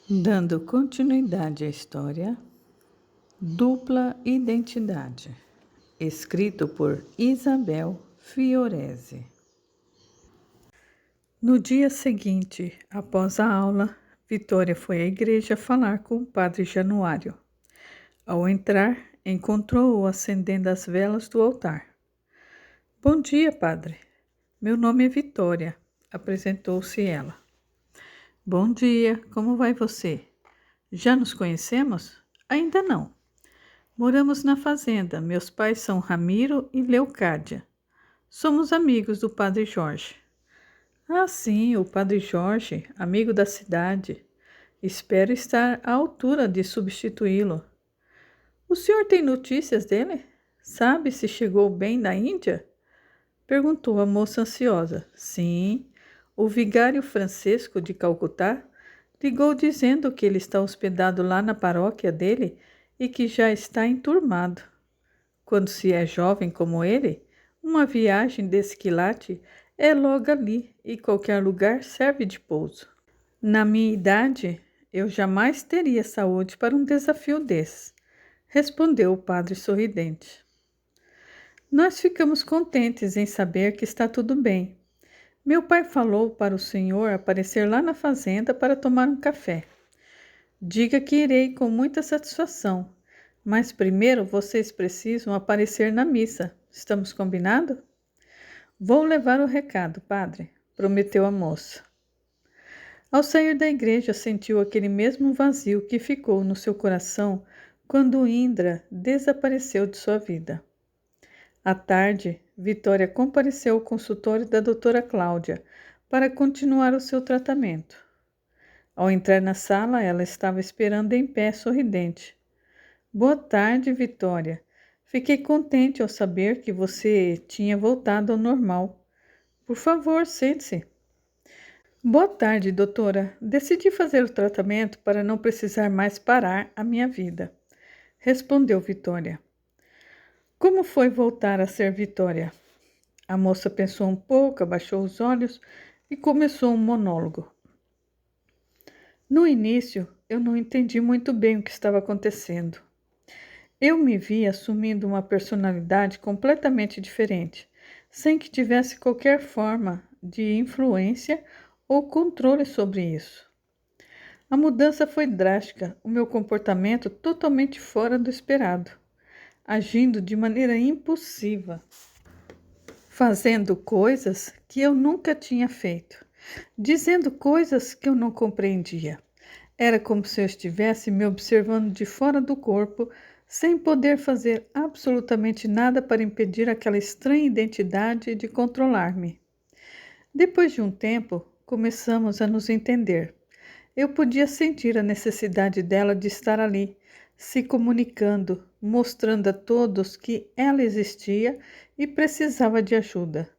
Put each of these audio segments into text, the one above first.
Dando continuidade à história, Dupla Identidade, escrito por Isabel Fiorese. No dia seguinte, após a aula, Vitória foi à igreja falar com o padre Januário. Ao entrar, encontrou-o acendendo as velas do altar. Bom dia, padre. Meu nome é Vitória, apresentou-se ela. Bom dia, como vai você? Já nos conhecemos? Ainda não. Moramos na fazenda. Meus pais são Ramiro e Leocádia. Somos amigos do padre Jorge. Ah, sim, o padre Jorge, amigo da cidade. Espero estar à altura de substituí-lo. O senhor tem notícias dele? Sabe se chegou bem da Índia? Perguntou a moça ansiosa. Sim, o vigário Francisco de Calcutá ligou dizendo que ele está hospedado lá na paróquia dele e que já está enturmado. Quando se é jovem como ele, uma viagem desse quilate é logo ali e qualquer lugar serve de pouso. Na minha idade, eu jamais teria saúde para um desafio desses, respondeu o padre sorridente. Nós ficamos contentes em saber que está tudo bem. Meu pai falou para o senhor aparecer lá na fazenda para tomar um café. Diga que irei com muita satisfação, mas primeiro vocês precisam aparecer na missa. Estamos combinados? Vou levar o recado, padre, prometeu a moça. Ao sair da igreja, sentiu aquele mesmo vazio que ficou no seu coração quando Indra desapareceu de sua vida. À tarde, Vitória compareceu ao consultório da doutora Cláudia para continuar o seu tratamento. Ao entrar na sala, ela estava esperando em pé, sorridente. Boa tarde, Vitória. Fiquei contente ao saber que você tinha voltado ao normal. Por favor, sente-se. Boa tarde, doutora. Decidi fazer o tratamento para não precisar mais parar a minha vida, respondeu Vitória. Como foi voltar a ser Vitória? A moça pensou um pouco, abaixou os olhos e começou um monólogo. No início, eu não entendi muito bem o que estava acontecendo. Eu me vi assumindo uma personalidade completamente diferente, sem que tivesse qualquer forma de influência ou controle sobre isso. A mudança foi drástica, o meu comportamento totalmente fora do esperado, agindo de maneira impulsiva, fazendo coisas que eu nunca tinha feito, dizendo coisas que eu não compreendia. Era como se eu estivesse me observando de fora do corpo, sem poder fazer absolutamente nada para impedir aquela estranha identidade de controlar-me. Depois de um tempo, começamos a nos entender. Eu podia sentir a necessidade dela de estar ali, se comunicando, mostrando a todos que ela existia e precisava de ajuda.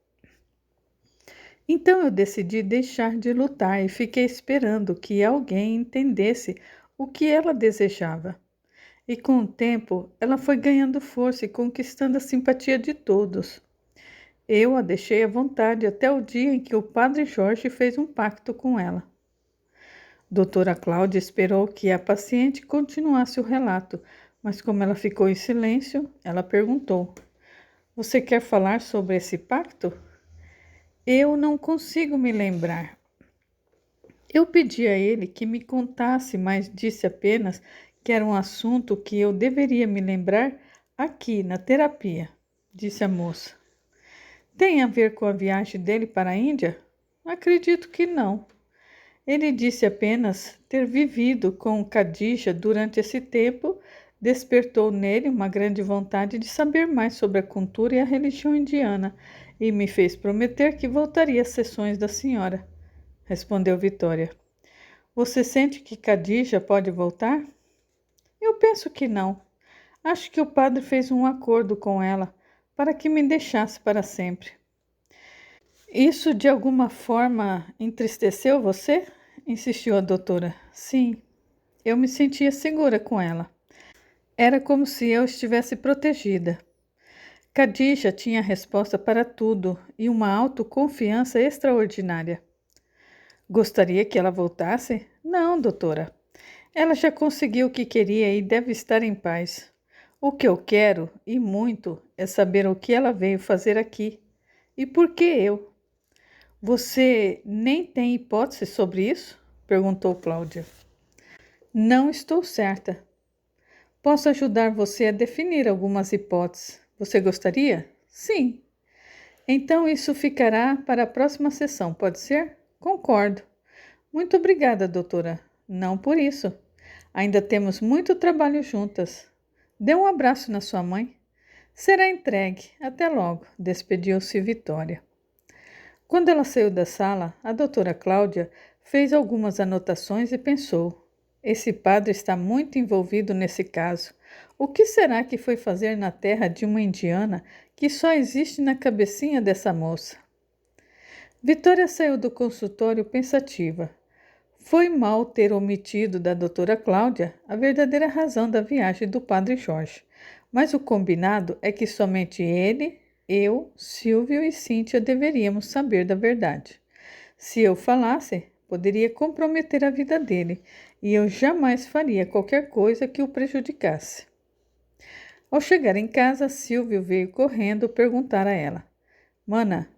Então eu decidi deixar de lutar e fiquei esperando que alguém entendesse o que ela desejava. E com o tempo, ela foi ganhando força e conquistando a simpatia de todos. Eu a deixei à vontade até o dia em que o padre Jorge fez um pacto com ela. Doutora Cláudia esperou que a paciente continuasse o relato, mas como ela ficou em silêncio, ela perguntou: Você quer falar sobre esse pacto? Eu não consigo me lembrar. Eu pedi a ele que me contasse, mas disse apenas que era um assunto que eu deveria me lembrar aqui, na terapia, disse a moça. Tem a ver com a viagem dele para a Índia? Acredito que não. Ele disse apenas ter vivido com Khadija durante esse tempo, despertou nele uma grande vontade de saber mais sobre a cultura e a religião indiana e me fez prometer que voltaria às sessões da senhora, respondeu Vitória. Você sente que Khadija pode voltar? Eu penso que não. Acho que o padre fez um acordo com ela para que me deixasse para sempre. Isso de alguma forma entristeceu você? Insistiu a doutora. Sim, eu me sentia segura com ela. Era como se eu estivesse protegida. Khadija tinha resposta para tudo e uma autoconfiança extraordinária. Gostaria que ela voltasse? Não, doutora. Ela já conseguiu o que queria e deve estar em paz. O que eu quero, e muito, é saber o que ela veio fazer aqui. E por que eu? Você nem tem hipótese sobre isso? Perguntou Cláudia. Não estou certa. Posso ajudar você a definir algumas hipóteses. Você gostaria? Sim. Então isso ficará para a próxima sessão, pode ser? Concordo. Muito obrigada, doutora. Não por isso. Ainda temos muito trabalho juntas. Dê um abraço na sua mãe. Será entregue. Até logo, despediu-se Vitória. Quando ela saiu da sala, a doutora Cláudia fez algumas anotações e pensou: esse padre está muito envolvido nesse caso. O que será que foi fazer na terra de uma indiana que só existe na cabecinha dessa moça? Vitória saiu do consultório pensativa. Foi mal ter omitido da doutora Cláudia a verdadeira razão da viagem do padre Jorge, mas o combinado é que somente ele, eu, Silvio e Cíntia deveríamos saber da verdade. Se eu falasse, poderia comprometer a vida dele, e eu jamais faria qualquer coisa que o prejudicasse. Ao chegar em casa, Silvio veio correndo perguntar a ela: Mana,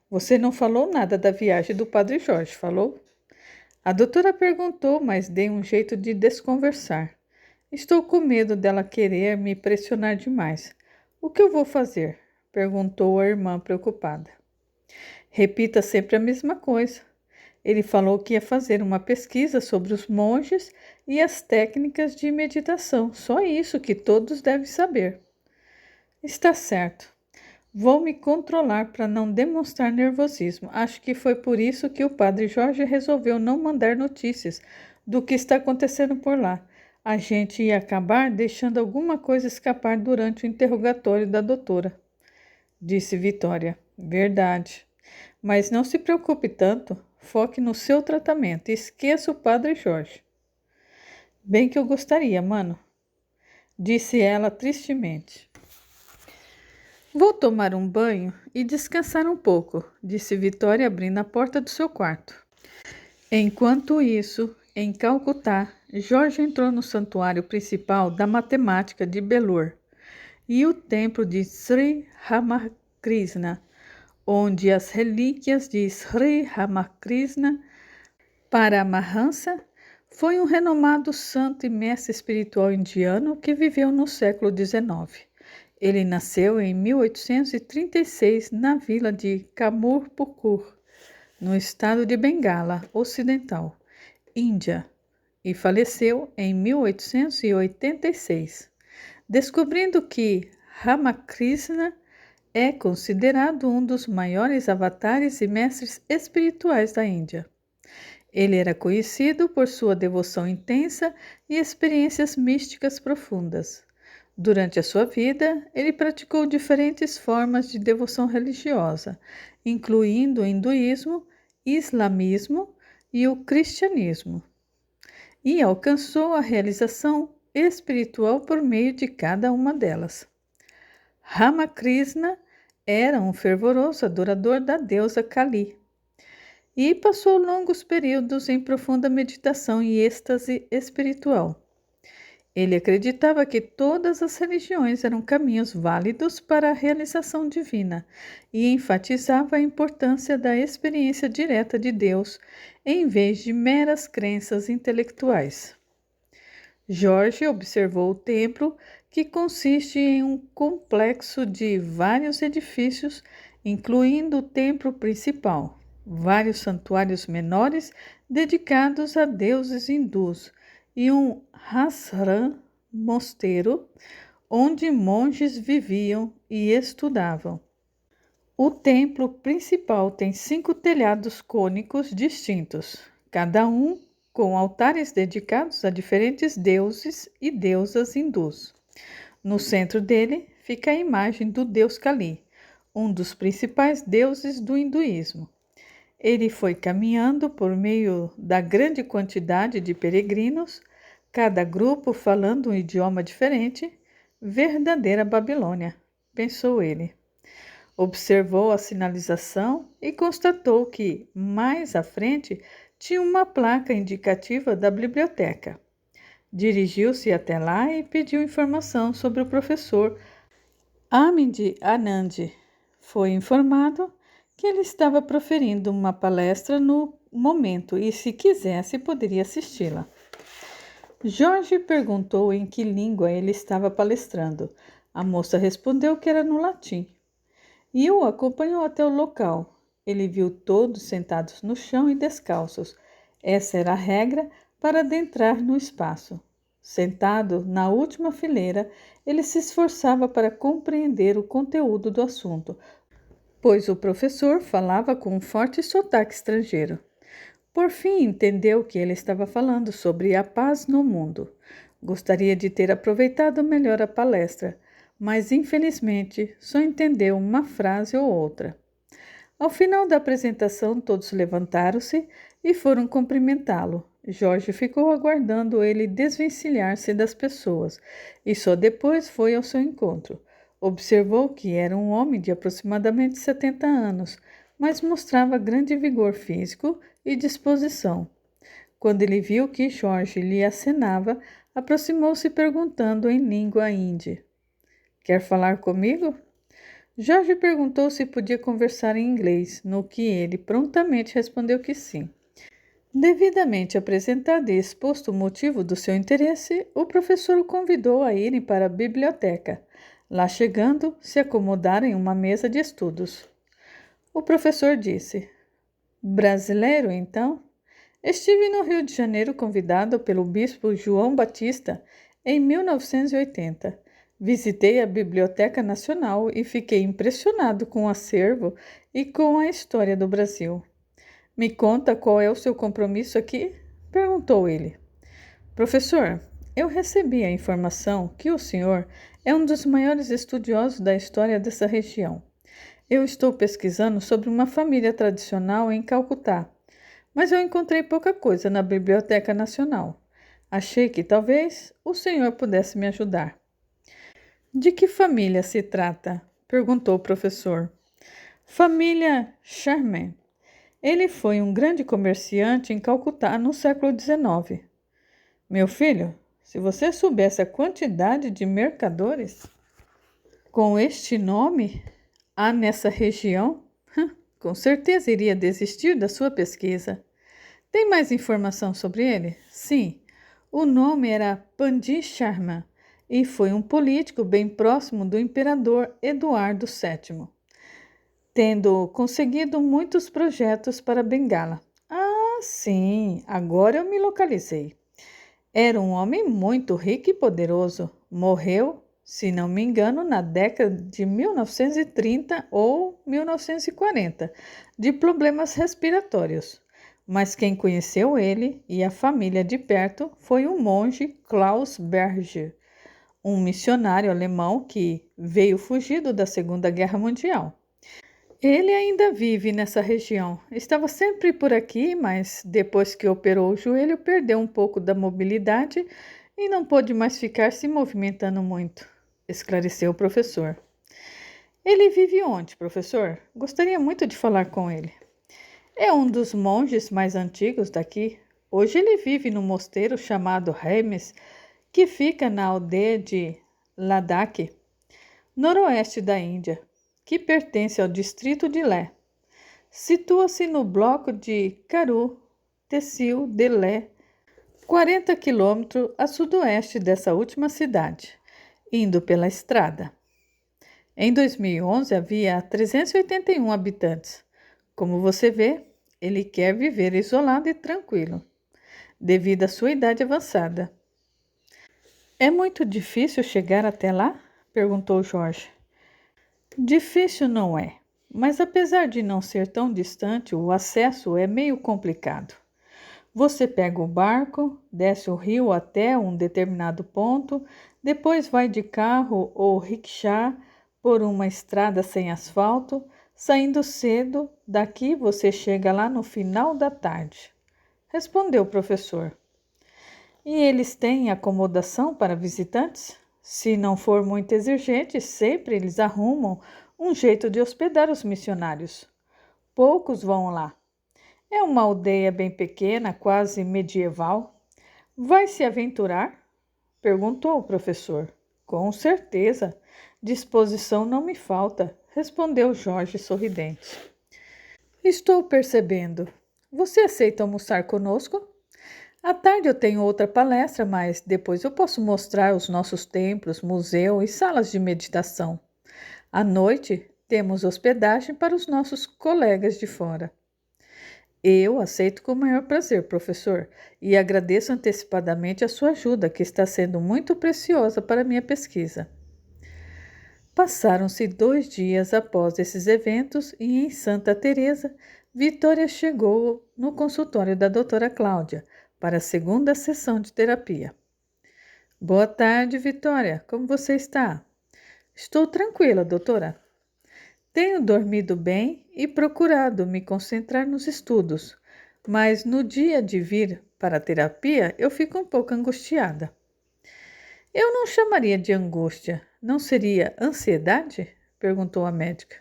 você não falou nada da viagem do padre Jorge, falou? A doutora perguntou, mas dei um jeito de desconversar. Estou com medo dela querer me pressionar demais. O que eu vou fazer? Perguntou a irmã preocupada. Repita sempre a mesma coisa. Ele falou que ia fazer uma pesquisa sobre os monges e as técnicas de meditação. Só isso que todos devem saber. Está certo. Vou me controlar para não demonstrar nervosismo. Acho que foi por isso que o padre Jorge resolveu não mandar notícias do que está acontecendo por lá. A gente ia acabar deixando alguma coisa escapar durante o interrogatório da doutora, disse Vitória. Verdade. Mas não se preocupe tanto. Foque no seu tratamento. Esqueça o padre Jorge. Bem que eu gostaria, mano, disse ela tristemente. Vou tomar um banho e descansar um pouco, disse Vitória abrindo a porta do seu quarto. Enquanto isso, em Calcutá, Jorge entrou no santuário principal da matemática de Belur e o templo de Sri Ramakrishna, onde as relíquias de Sri Ramakrishna Paramahansa foi um renomado santo e mestre espiritual indiano que viveu no século XIX. Ele nasceu em 1836 na vila de Kamurpukur, no estado de Bengala Ocidental, Índia, e faleceu em 1886, descobrindo que Ramakrishna é considerado um dos maiores avatares e mestres espirituais da Índia. Ele era conhecido por sua devoção intensa e experiências místicas profundas. Durante a sua vida, ele praticou diferentes formas de devoção religiosa, incluindo o hinduísmo, islamismo e o cristianismo, e alcançou a realização espiritual por meio de cada uma delas. Ramakrishna era um fervoroso adorador da deusa Kali e passou longos períodos em profunda meditação e êxtase espiritual. Ele acreditava que todas as religiões eram caminhos válidos para a realização divina e enfatizava a importância da experiência direta de Deus em vez de meras crenças intelectuais. Jorge observou o templo, que consiste em um complexo de vários edifícios, incluindo o templo principal, vários santuários menores dedicados a deuses hindus e um ashram, mosteiro, onde monges viviam e estudavam. O templo principal tem 5 telhados cônicos distintos, cada um com altares dedicados a diferentes deuses e deusas hindus. No centro dele fica a imagem do deus Kali, um dos principais deuses do hinduísmo. Ele foi caminhando por meio da grande quantidade de peregrinos, cada grupo falando um idioma diferente. Verdadeira Babilônia, pensou ele. Observou a sinalização e constatou que, mais à frente, tinha uma placa indicativa da biblioteca. Dirigiu-se até lá e pediu informação sobre o professor Amid Anand. Foi informado que ele estava proferindo uma palestra no momento e, se quisesse, poderia assisti-la. Jorge perguntou em que língua ele estava palestrando. A moça respondeu que era no latim. E o acompanhou até o local. Ele viu todos sentados no chão e descalços. Essa era a regra para adentrar no espaço. Sentado na última fileira, ele se esforçava para compreender o conteúdo do assunto, pois o professor falava com um forte sotaque estrangeiro. Por fim, entendeu que ele estava falando sobre a paz no mundo. Gostaria de ter aproveitado melhor a palestra, mas infelizmente só entendeu uma frase ou outra. Ao final da apresentação, todos levantaram-se e foram cumprimentá-lo. Jorge ficou aguardando ele desvencilhar-se das pessoas e só depois foi ao seu encontro. Observou que era um homem de aproximadamente 70 anos, mas mostrava grande vigor físico e disposição. Quando ele viu que Jorge lhe acenava, aproximou-se perguntando em língua hindi: "Quer falar comigo?" Jorge perguntou se podia conversar em inglês, no que ele prontamente respondeu que sim. Devidamente apresentado e exposto o motivo do seu interesse, o professor o convidou a irem para a biblioteca. Lá chegando, se acomodaram em uma mesa de estudos. O professor disse: "Brasileiro, então? Estive no Rio de Janeiro convidado pelo bispo João Batista em 1980. Visitei a Biblioteca Nacional e fiquei impressionado com o acervo e com a história do Brasil. Me conta qual é o seu compromisso aqui?" perguntou ele. "Professor, eu recebi a informação que o senhor é um dos maiores estudiosos da história dessa região. Eu estou pesquisando sobre uma família tradicional em Calcutá, mas eu encontrei pouca coisa na Biblioteca Nacional. Achei que talvez o senhor pudesse me ajudar." "De que família se trata?" perguntou o professor. "Família Sharma. Ele foi um grande comerciante em Calcutá no século XIX. Meu filho, se você soubesse a quantidade de mercadores com este nome há nessa região, com certeza iria desistir da sua pesquisa. Tem mais informação sobre ele?" "Sim, o nome era Pandit Sharma e foi um político bem próximo do imperador Eduardo VII, tendo conseguido muitos projetos para Bengala." "Ah, sim, agora eu me localizei. Era um homem muito rico e poderoso. Morreu, se não me engano, na década de 1930 ou 1940, de problemas respiratórios. Mas quem conheceu ele e a família de perto foi o monge Klaus Berger, um missionário alemão que veio fugido da Segunda Guerra Mundial. Ele ainda vive nessa região. Estava sempre por aqui, mas depois que operou o joelho, perdeu um pouco da mobilidade e não pôde mais ficar se movimentando muito", esclareceu o professor. "Ele vive onde, professor? Gostaria muito de falar com ele." "É um dos monges mais antigos daqui. Hoje ele vive no mosteiro chamado Hermes, que fica na aldeia de Ladakh, noroeste da Índia, que pertence ao distrito de Leh. Situa-se no bloco de Karur Tehsil de Leh, 40 quilômetros a sudoeste dessa última cidade, indo pela estrada. Em 2011 havia 381 habitantes. Como você vê, ele quer viver isolado e tranquilo, devido à sua idade avançada." "É muito difícil chegar até lá?" perguntou Jorge. "Difícil não é, mas apesar de não ser tão distante, o acesso é meio complicado. Você pega o barco, desce o rio até um determinado ponto, depois vai de carro ou rickshaw por uma estrada sem asfalto. Saindo cedo, daqui você chega lá no final da tarde", respondeu o professor. "E eles têm acomodação para visitantes? Se não for muito exigente, sempre eles arrumam um jeito de hospedar os missionários. Poucos vão lá. É uma aldeia bem pequena, quase medieval. Vai se aventurar?" Perguntou o professor. Com certeza. Disposição não me falta, respondeu Jorge sorridente. Estou percebendo. Você aceita almoçar conosco? À tarde eu tenho outra palestra, mas depois eu posso mostrar os nossos templos, museu e salas de meditação. À noite, temos hospedagem para os nossos colegas de fora. Eu aceito com o maior prazer, professor, e agradeço antecipadamente a sua ajuda, que está sendo muito preciosa para a minha pesquisa. Passaram-se 2 dias após esses eventos e em Santa Teresa, Vitória chegou no consultório da doutora Cláudia para a segunda sessão de terapia. Boa tarde, Vitória. Como você está? Estou tranquila, doutora. Tenho dormido bem e procurado me concentrar nos estudos, mas no dia de vir para a terapia eu fico um pouco angustiada. Eu não chamaria de angústia, não seria ansiedade? Perguntou a médica.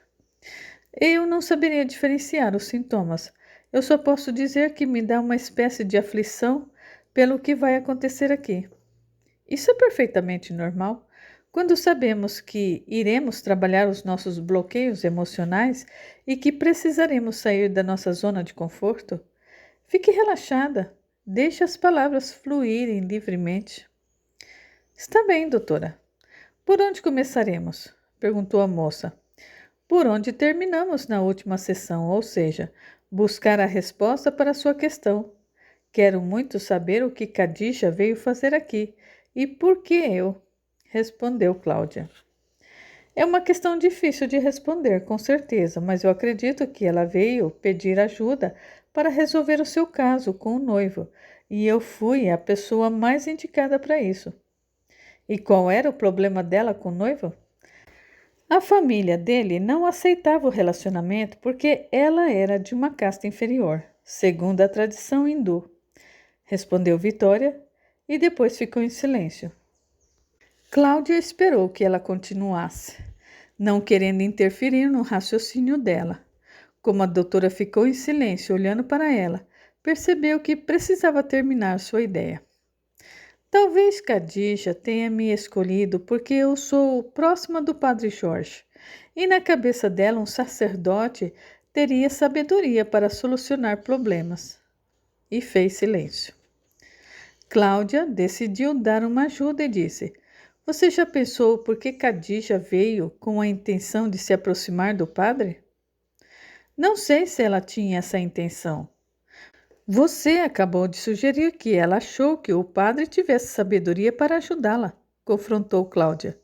Eu não saberia diferenciar os sintomas. Eu só posso dizer que me dá uma espécie de aflição pelo que vai acontecer aqui. Isso é perfeitamente normal. Quando sabemos que iremos trabalhar os nossos bloqueios emocionais e que precisaremos sair da nossa zona de conforto, fique relaxada, deixe as palavras fluírem livremente. Está bem, doutora. Por onde começaremos? Perguntou a moça. Por onde terminamos na última sessão, ou seja, buscar a resposta para a sua questão. Quero muito saber o que Khadija veio fazer aqui e por que eu, respondeu Cláudia. É uma questão difícil de responder, com certeza, mas eu acredito que ela veio pedir ajuda para resolver o seu caso com o noivo, e eu fui a pessoa mais indicada para isso. E qual era o problema dela com o noivo? A família dele não aceitava o relacionamento porque ela era de uma casta inferior, segundo a tradição hindu, respondeu Vitória e depois ficou em silêncio. Cláudia esperou que ela continuasse, não querendo interferir no raciocínio dela. Como a doutora ficou em silêncio olhando para ela, percebeu que precisava terminar sua ideia. Talvez Khadija tenha me escolhido porque eu sou próxima do Padre Jorge, e na cabeça dela um sacerdote teria sabedoria para solucionar problemas. E fez silêncio. Cláudia decidiu dar uma ajuda e disse: Você já pensou por que Khadija veio com a intenção de se aproximar do padre? Não sei se ela tinha essa intenção. Você acabou de sugerir que ela achou que o padre tivesse sabedoria para ajudá-la, confrontou Cláudia.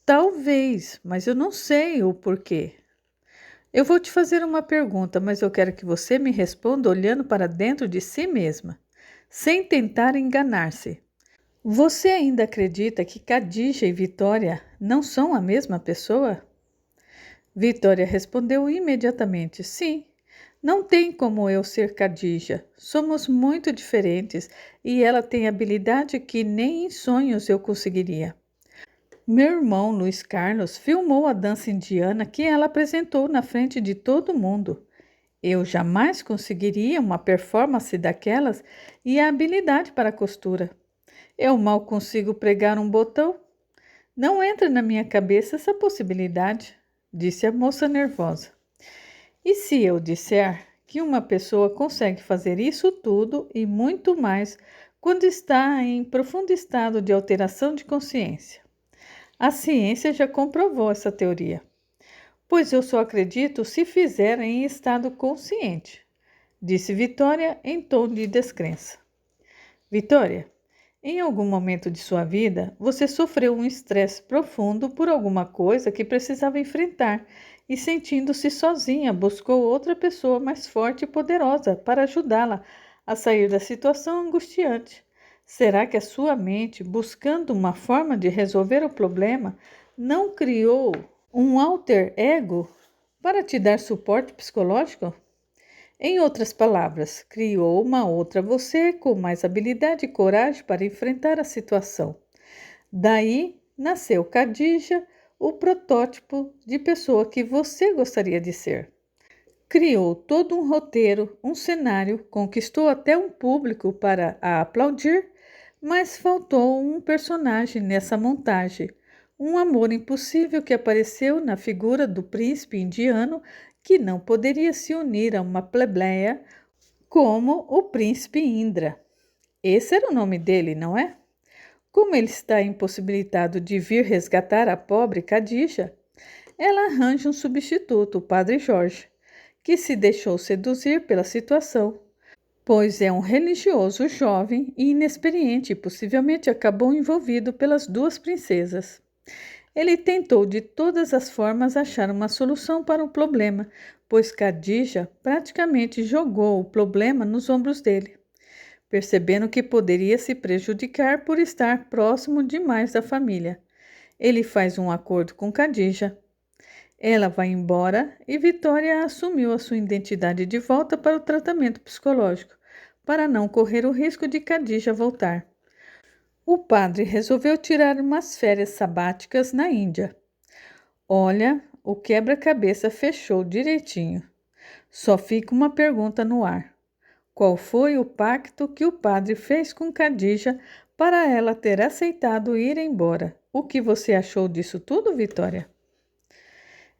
Talvez, mas eu não sei o porquê. Eu vou te fazer uma pergunta, mas eu quero que você me responda olhando para dentro de si mesma, sem tentar enganar-se. Você ainda acredita que Khadija e Vitória não são a mesma pessoa? Vitória respondeu imediatamente: Sim. Não tem como eu ser Khadija. Somos muito diferentes e ela tem habilidade que nem em sonhos eu conseguiria. Meu irmão Luiz Carlos filmou a dança indiana que ela apresentou na frente de todo mundo. Eu jamais conseguiria uma performance daquelas e a habilidade para a costura. Eu mal consigo pregar um botão. Não entra na minha cabeça essa possibilidade, disse a moça nervosa. E se eu disser que uma pessoa consegue fazer isso tudo e muito mais quando está em profundo estado de alteração de consciência? A ciência já comprovou essa teoria, pois eu só acredito se fizer em estado consciente, disse Vitória em tom de descrença. Vitória, em algum momento de sua vida, você sofreu um estresse profundo por alguma coisa que precisava enfrentar e, sentindo-se sozinha, buscou outra pessoa mais forte e poderosa para ajudá-la a sair da situação angustiante. Será que a sua mente, buscando uma forma de resolver o problema, não criou um alter ego para te dar suporte psicológico? Em outras palavras, criou uma outra você com mais habilidade e coragem para enfrentar a situação. Daí nasceu Khadija, o protótipo de pessoa que você gostaria de ser. Criou todo um roteiro, um cenário, conquistou até um público para a aplaudir, Mas faltou um personagem nessa montagem, um amor impossível que apareceu na figura do príncipe indiano que não poderia se unir a uma plebeia como o príncipe Indra. Esse era o nome dele, não é? Como ele está impossibilitado de vir resgatar a pobre Khadija, ela arranja um substituto, o padre Jorge, que se deixou seduzir pela situação, pois é um religioso jovem e inexperiente e possivelmente acabou envolvido pelas duas princesas. Ele tentou de todas as formas achar uma solução para o problema, pois Khadija praticamente jogou o problema nos ombros dele, percebendo que poderia se prejudicar por estar próximo demais da família. Ele faz um acordo com Khadija. Ela vai embora e Vitória assumiu a sua identidade de volta para o tratamento psicológico, para não correr o risco de Khadija voltar. O padre resolveu tirar umas férias sabáticas na Índia. Olha, o quebra-cabeça fechou direitinho. Só fica uma pergunta no ar. Qual foi o pacto que o padre fez com Khadija para ela ter aceitado ir embora? O que você achou disso tudo, Vitória?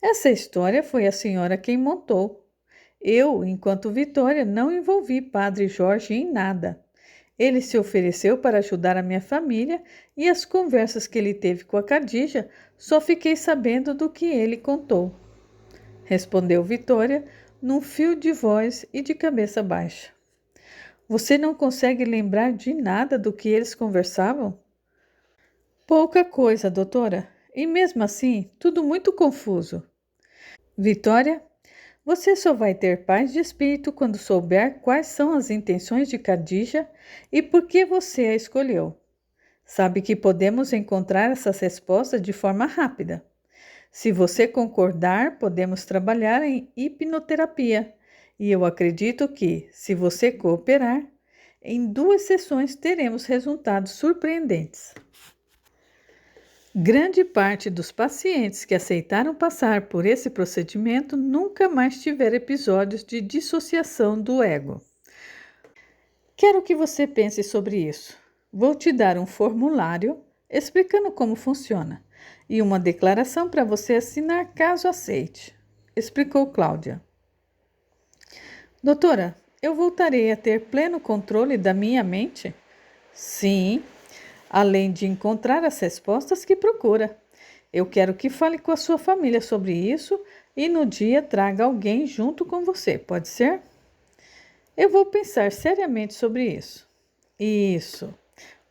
Essa história foi a senhora quem montou. Eu, enquanto Vitória, não envolvi Padre Jorge em nada. Ele se ofereceu para ajudar a minha família e as conversas que ele teve com a Khadija só fiquei sabendo do que ele contou. Respondeu Vitória, num fio de voz e de cabeça baixa. Você não consegue lembrar de nada do que eles conversavam? Pouca coisa, doutora. E mesmo assim, tudo muito confuso. Vitória, você só vai ter paz de espírito quando souber quais são as intenções de Khadija e por que você a escolheu. Sabe que podemos encontrar essas respostas de forma rápida. Se você concordar, podemos trabalhar em hipnoterapia. E eu acredito que, se você cooperar, em 2 sessões teremos resultados surpreendentes. Grande parte dos pacientes que aceitaram passar por esse procedimento nunca mais tiveram episódios de dissociação do ego. Quero que você pense sobre isso. Vou te dar um formulário explicando como funciona e uma declaração para você assinar caso aceite, explicou Cláudia. Doutora, eu voltarei a ter pleno controle da minha mente? Sim, além de encontrar as respostas que procura. Eu quero que fale com a sua família sobre isso e no dia traga alguém junto com você, pode ser? Eu vou pensar seriamente sobre isso. Isso.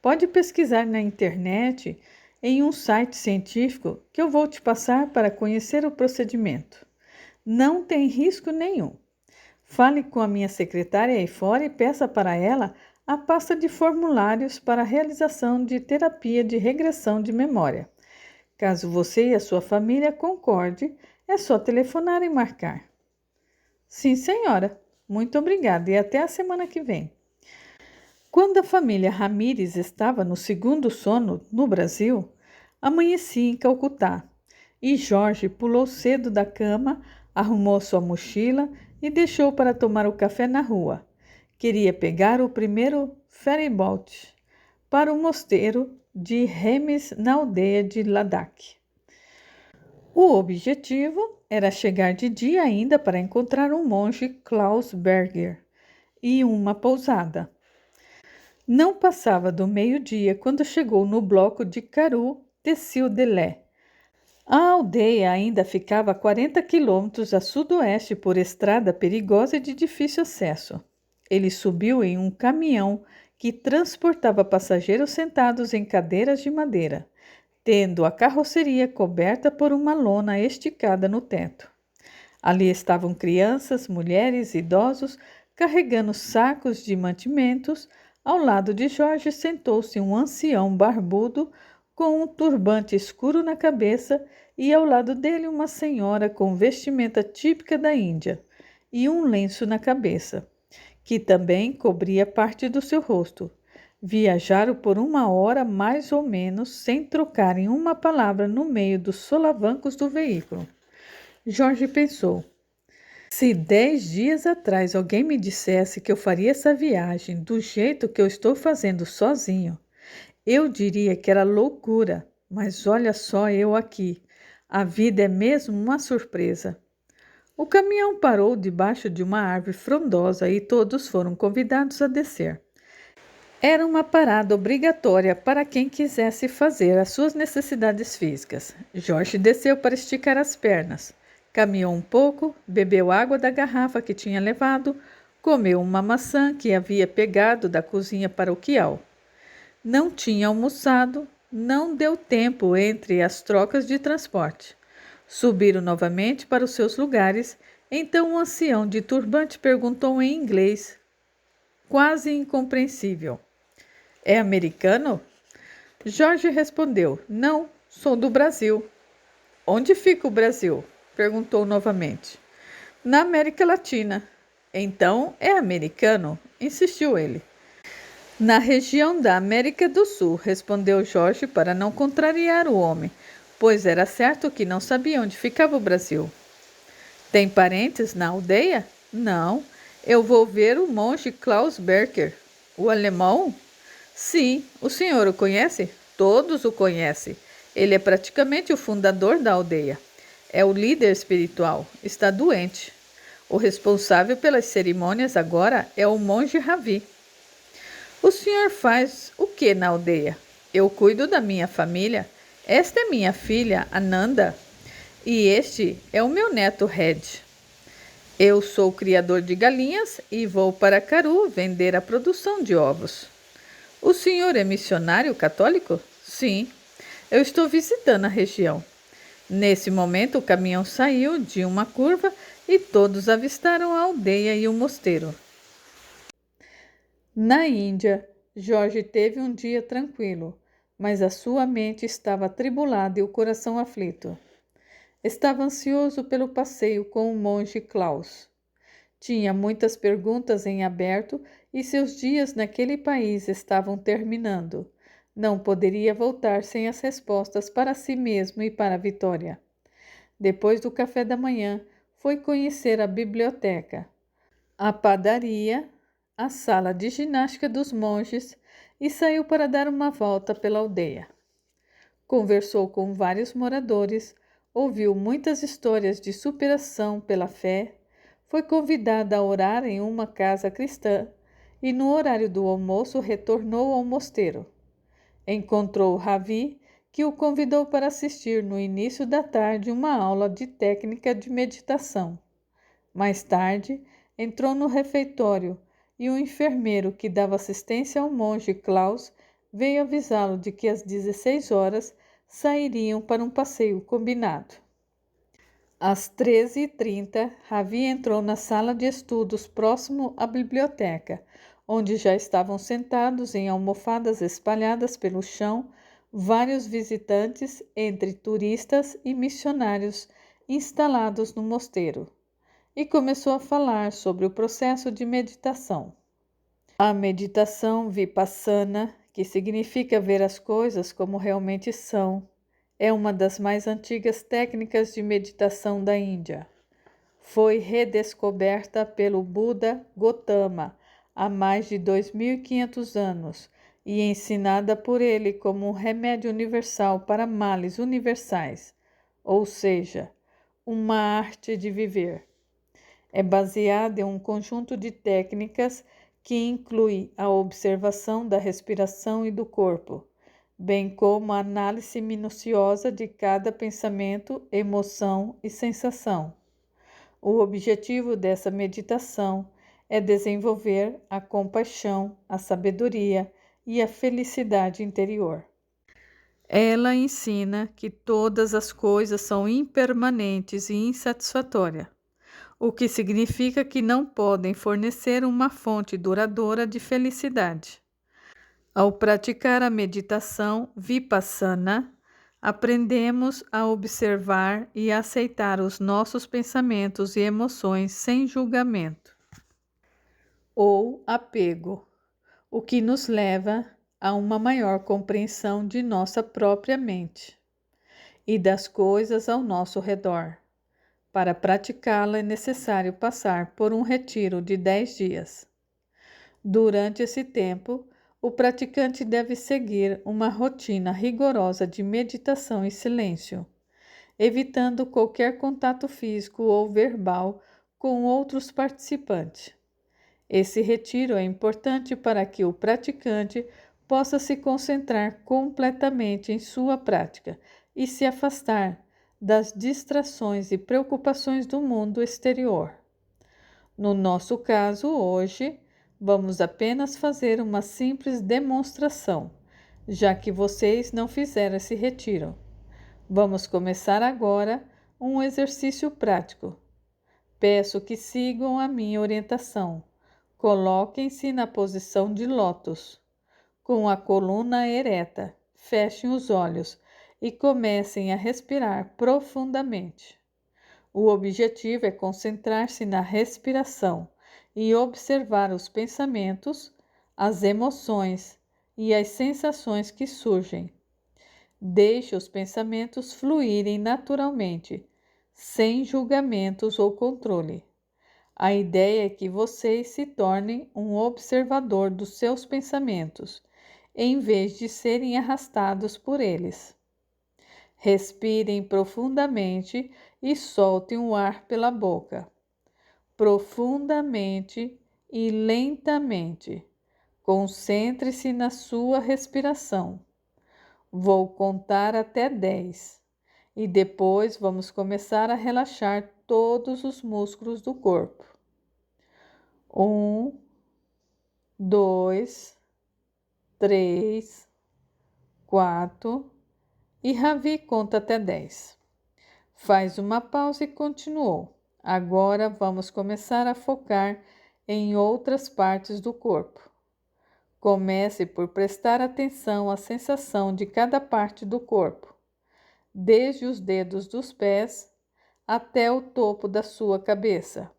Pode pesquisar na internet em um site científico que eu vou te passar para conhecer o procedimento. Não tem risco nenhum. Fale com a minha secretária aí fora e peça para ela a pasta de formulários para a realização de terapia de regressão de memória. Caso você e a sua família concordem, é só telefonar e marcar. Sim, senhora. Muito obrigada e até a semana que vem. Quando a família Ramírez estava no segundo sono no Brasil, amanhecia em Calcutá e Jorge pulou cedo da cama, arrumou sua mochila e deixou para tomar o café na rua. Queria pegar o primeiro ferryboat para o mosteiro de Remes, na aldeia de Ladakh. O objetivo era chegar de dia ainda para encontrar um monge Klaus Berger e uma pousada. Não passava do meio-dia quando chegou no bloco de Caru Tessil Delé. A aldeia ainda ficava a 40 quilômetros a sudoeste por estrada perigosa e de difícil acesso. Ele subiu em um caminhão que transportava passageiros sentados em cadeiras de madeira, tendo a carroceria coberta por uma lona esticada no teto. Ali estavam crianças, mulheres e idosos carregando sacos de mantimentos. Ao lado de Jorge sentou-se um ancião barbudo com um turbante escuro na cabeça e ao lado dele uma senhora com vestimenta típica da Índia e um lenço na cabeça, que também cobria parte do seu rosto. Viajaram por 1 hora mais ou menos sem trocarem uma palavra no meio dos solavancos do veículo. Jorge pensou: se 10 dias atrás alguém me dissesse que eu faria essa viagem do jeito que eu estou fazendo sozinho, Eu diria que era loucura, mas olha só eu aqui. A vida é mesmo uma surpresa. O caminhão parou debaixo de uma árvore frondosa e todos foram convidados a descer. Era uma parada obrigatória para quem quisesse fazer as suas necessidades físicas. Jorge desceu para esticar as pernas. Caminhou um pouco, bebeu água da garrafa que tinha levado, comeu uma maçã que havia pegado da cozinha paroquial. Não tinha almoçado, não deu tempo entre as trocas de transporte. Subiram novamente para os seus lugares, então o ancião de turbante perguntou em inglês, quase incompreensível: "É americano?" Jorge respondeu: "Não, sou do Brasil." "Onde fica o Brasil?" perguntou novamente. "Na América Latina." "Então é americano?" insistiu ele. "Na região da América do Sul", respondeu Jorge para não contrariar o homem, pois era certo que não sabia onde ficava o Brasil. "Tem parentes na aldeia?" "Não, eu vou ver o monge Klaus Berker." "O alemão?" "Sim, o senhor o conhece?" "Todos o conhecem. Ele é praticamente o fundador da aldeia. É o líder espiritual. Está doente. O responsável pelas cerimônias agora é o monge Ravi." "O senhor faz o que na aldeia?" "Eu cuido da minha família. Esta é minha filha, Ananda, e este é o meu neto Red. Eu sou criador de galinhas e vou para Caru vender a produção de ovos." "O senhor é missionário católico?" "Sim, eu estou visitando a região." Nesse momento, o caminhão saiu de uma curva e todos avistaram a aldeia e o mosteiro. Na Índia, Jorge teve um dia tranquilo, mas a sua mente estava atribulada e o coração aflito. Estava ansioso pelo passeio com o monge Klaus. Tinha muitas perguntas em aberto e seus dias naquele país estavam terminando. Não poderia voltar sem as respostas para si mesmo e para Vitória. Depois do café da manhã, foi conhecer a biblioteca, a padaria, a sala de ginástica dos monges e saiu para dar uma volta pela aldeia. Conversou com vários moradores, ouviu muitas histórias de superação pela fé, foi convidada a orar em uma casa cristã e no horário do almoço retornou ao mosteiro. Encontrou Ravi, que o convidou para assistir no início da tarde uma aula de técnica de meditação. Mais tarde, entrou no refeitório e o enfermeiro que dava assistência ao monge Klaus veio avisá-lo de que às 16 horas sairiam para um passeio combinado. Às 13h30, Ravi entrou na sala de estudos próximo à biblioteca, onde já estavam sentados em almofadas espalhadas pelo chão vários visitantes, entre turistas e missionários instalados no mosteiro, e começou a falar sobre o processo de meditação. A meditação Vipassana, que significa ver as coisas como realmente são, é uma das mais antigas técnicas de meditação da Índia. Foi redescoberta pelo Buda Gotama há mais de 2.500 anos e ensinada por ele como um remédio universal para males universais, ou seja, uma arte de viver. É baseada em um conjunto de técnicas que inclui a observação da respiração e do corpo, bem como a análise minuciosa de cada pensamento, emoção e sensação. O objetivo dessa meditação é desenvolver a compaixão, a sabedoria e a felicidade interior. Ela ensina que todas as coisas são impermanentes e insatisfatórias, o que significa que não podem fornecer uma fonte duradoura de felicidade. Ao praticar a meditação Vipassana, aprendemos a observar e aceitar os nossos pensamentos e emoções sem julgamento ou apego, o que nos leva a uma maior compreensão de nossa própria mente e das coisas ao nosso redor. Para praticá-la é necessário passar por um retiro de 10 dias. Durante esse tempo, o praticante deve seguir uma rotina rigorosa de meditação e silêncio, evitando qualquer contato físico ou verbal com outros participantes. Esse retiro é importante para que o praticante possa se concentrar completamente em sua prática e se afastar das distrações e preocupações do mundo exterior. No nosso caso, hoje, vamos apenas fazer uma simples demonstração, já que vocês não fizeram esse retiro. Vamos começar agora um exercício prático. Peço que sigam a minha orientação. Coloquem-se na posição de lótus, com a coluna ereta. Fechem os olhos e comecem a respirar profundamente. O objetivo é concentrar-se na respiração e observar os pensamentos, as emoções e as sensações que surgem. Deixe os pensamentos fluírem naturalmente, sem julgamentos ou controle. A ideia é que vocês se tornem um observador dos seus pensamentos, em vez de serem arrastados por eles. Respirem profundamente e soltem o ar pela boca. Profundamente e lentamente. Concentre-se na sua respiração. Vou contar até 10 e depois vamos começar a relaxar todos os músculos do corpo. 1, 2, 3, 4 e Ravi conta até 10. Faz uma pausa e continuou. Agora vamos começar a focar em outras partes do corpo. Comece por prestar atenção à sensação de cada parte do corpo, desde os dedos dos pés até o topo da sua cabeça.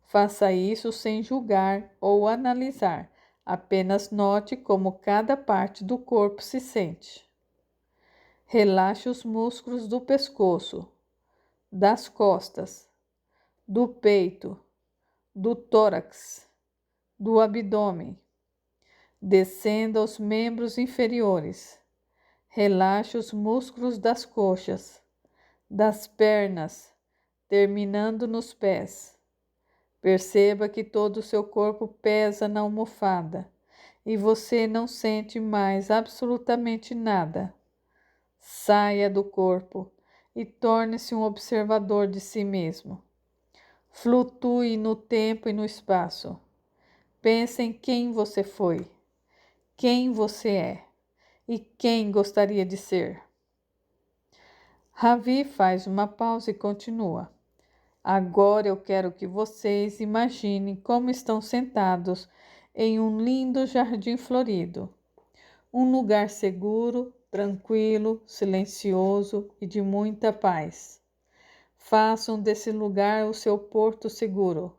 Faça isso sem julgar ou analisar, apenas note como cada parte do corpo se sente. Relaxe os músculos do pescoço, das costas, do peito, do tórax, do abdômen, descendo aos membros inferiores. Relaxe os músculos das coxas, das pernas, terminando nos pés. Perceba que todo o seu corpo pesa na almofada e você não sente mais absolutamente nada. Saia do corpo e torne-se um observador de si mesmo. Flutue no tempo e no espaço. Pense em quem você foi, quem você é e quem gostaria de ser. Ravi faz uma pausa e continua. Agora eu quero que vocês imaginem como estão sentados em um lindo jardim florido. Um lugar seguro, tranquilo, silencioso e de muita paz. Façam desse lugar o seu porto seguro.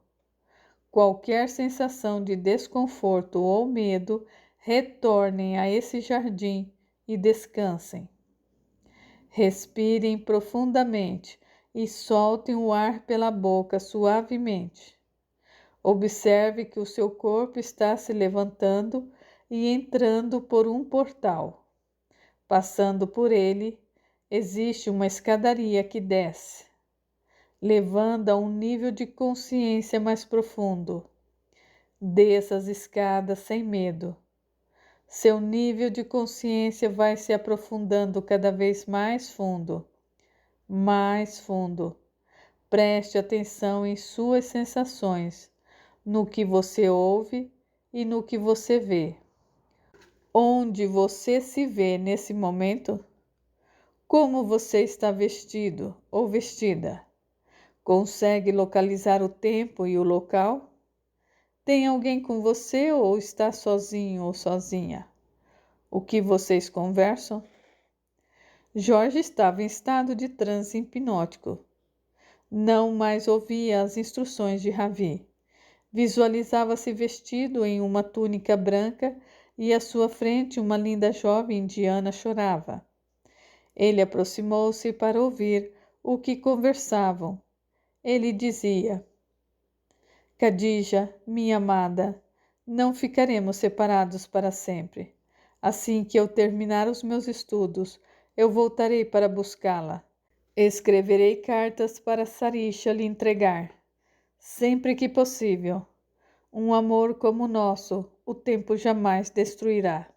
Qualquer sensação de desconforto ou medo, retornem a esse jardim e descansem. Respirem profundamente e soltem o ar pela boca suavemente. Observe que o seu corpo está se levantando e entrando por um portal. Passando por ele, existe uma escadaria que desce, levando a um nível de consciência mais profundo. Desça as escadas sem medo. Seu nível de consciência vai se aprofundando cada vez mais fundo. Mais fundo. Preste atenção em suas sensações, no que você ouve e no que você vê. Onde você se vê nesse momento? Como você está vestido ou vestida? Consegue localizar o tempo e o local? Tem alguém com você ou está sozinho ou sozinha? O que vocês conversam? Jorge estava em estado de transe hipnótico. Não mais ouvia as instruções de Ravi. Visualizava-se vestido em uma túnica branca e à sua frente uma linda jovem indiana chorava. Ele aproximou-se para ouvir o que conversavam. Ele dizia: Khadija, minha amada, Não ficaremos separados para sempre. Assim que eu terminar os meus estudos, eu voltarei para buscá-la. Escreverei cartas para Sarisha lhe entregar, sempre que possível. Um amor como o nosso, o tempo jamais destruirá.